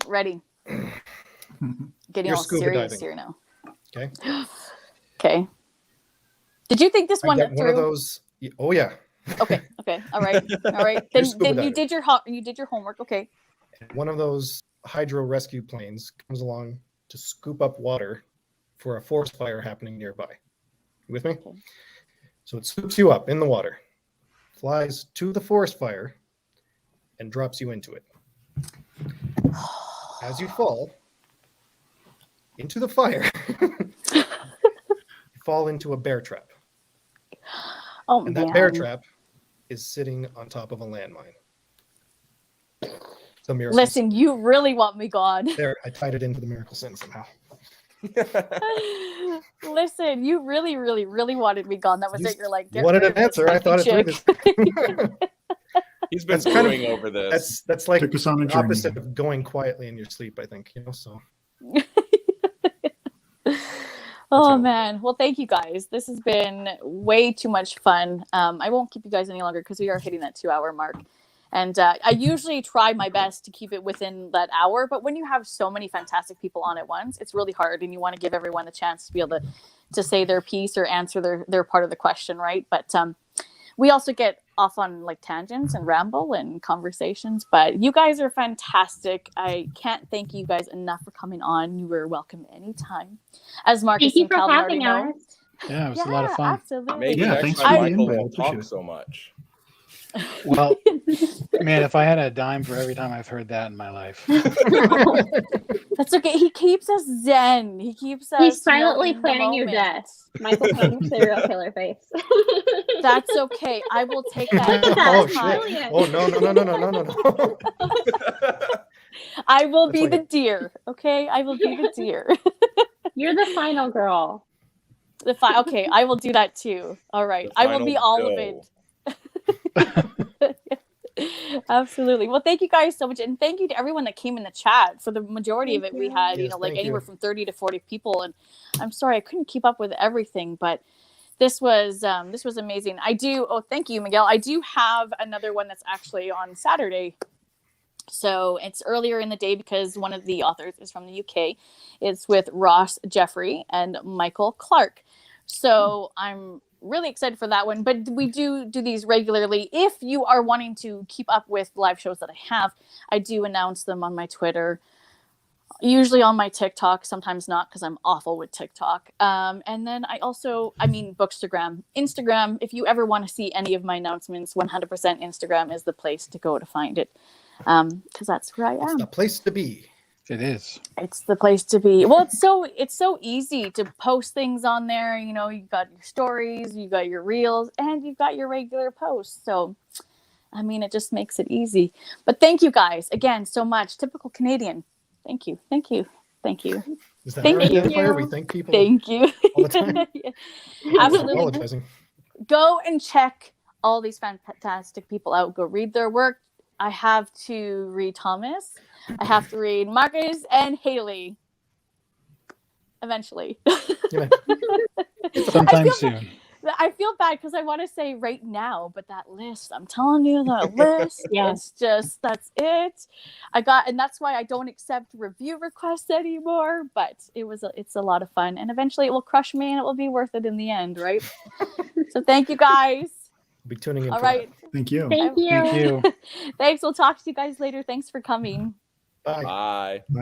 Ready. Getting You're all scuba serious diving. here now. Okay. Okay. Did you think this I one get one through? of those. Oh yeah. Okay. All right. Then scuba you diving. did your you did your homework. Okay. One of those hydro rescue planes comes along to scoop up water for a forest fire happening nearby. You with me? Okay. So it scoops you up in the water, flies to the forest fire, and drops you into it. As you fall into the fire, you fall into a bear trap. Oh And man. that bear trap is sitting on top of a landmine. The miracle. Listen, you really want me gone. There, I tied it into the miracle sin somehow. Listen, you really, really, really wanted me gone. That was You it. You're like, You get wanted rid an of this answer. I thought fucking it through chick. this. He's been That's kind of- brewing over this. That's like Took us on a the journey. opposite of going quietly in your sleep, I think. So Oh how- man. Well, thank you guys. This has been way too much fun. I won't keep you guys any longer because we are hitting that 2-hour mark. And I usually try my best to keep it within that hour. But when you have so many fantastic people on at once, it's really hard. And you want to give everyone the chance to be able to say their piece or answer their part of the question, right? But we also get off on like tangents and ramble and conversations. But you guys are fantastic. I can't thank you guys enough for coming on. You were welcome anytime. As Marcus Thank you and for Calvin already having know. us. Yeah, it was a lot of fun. Absolutely. Maybe Yeah, next thanks time for the Michael invite. I won't appreciate talk it. so much. Well, man, if I had a dime for every time I've heard that in my life. That's okay. He keeps us zen. He keeps us. He's silently in the planning your moment. death. Michael's on your serial killer face. That's okay. I will take that. Oh That's shit! brilliant. Oh no! I will That's be like the deer. Okay, I will be the deer. You're the final girl. Okay, I will do that too. All right, The I will be final all of doe. it. Absolutely. Well, thank you guys so much, and thank you to everyone that came in the chat. For the majority of it, Thank we you. had Yes, like thank anywhere you. from 30 to 40 people, and I'm sorry I couldn't keep up with everything, but this was amazing. Thank you, Miguel. I do have another one that's actually on Saturday. So it's earlier in the day because one of the authors is from the UK. It's with Ross Jeffrey and Michael Clark. So I'm really excited for that one. But we do these regularly. If you are wanting to keep up with live shows that I have, I do announce them on my Twitter, usually on my TikTok, sometimes not because I'm awful with TikTok. And then Bookstagram. Instagram, if you ever want to see any of my announcements, 100% Instagram is the place to go to find it. Because that's where I It's am. the place to be. It is. It's the place to be. Well, it's so easy to post things on there. You know, you got your stories, you got your reels, and you've got your regular posts. So, I mean, it just makes it easy. But thank you guys again so much. Typical Canadian. Thank you. Is that Thank our you. identifier? We thank people Thank you. all the time. Absolutely. Apologizing. Go and check all these fantastic people out. Go read their work. I have to read Thomas. I have to read Marcus and Haley. Eventually. Yeah. Sometime soon. I feel bad because I want to say right now, but that list, I'm telling you, that list, Yeah. it's just, that's it. And that's why I don't accept review requests anymore, but it's a lot of fun. And eventually it will crush me and it will be worth it in the end, right? So thank you guys. Be tuning in. All for right. Thank you. Thank you. Thank you. Thanks. We'll talk to you guys later. Thanks for coming. that. Bye. Bye.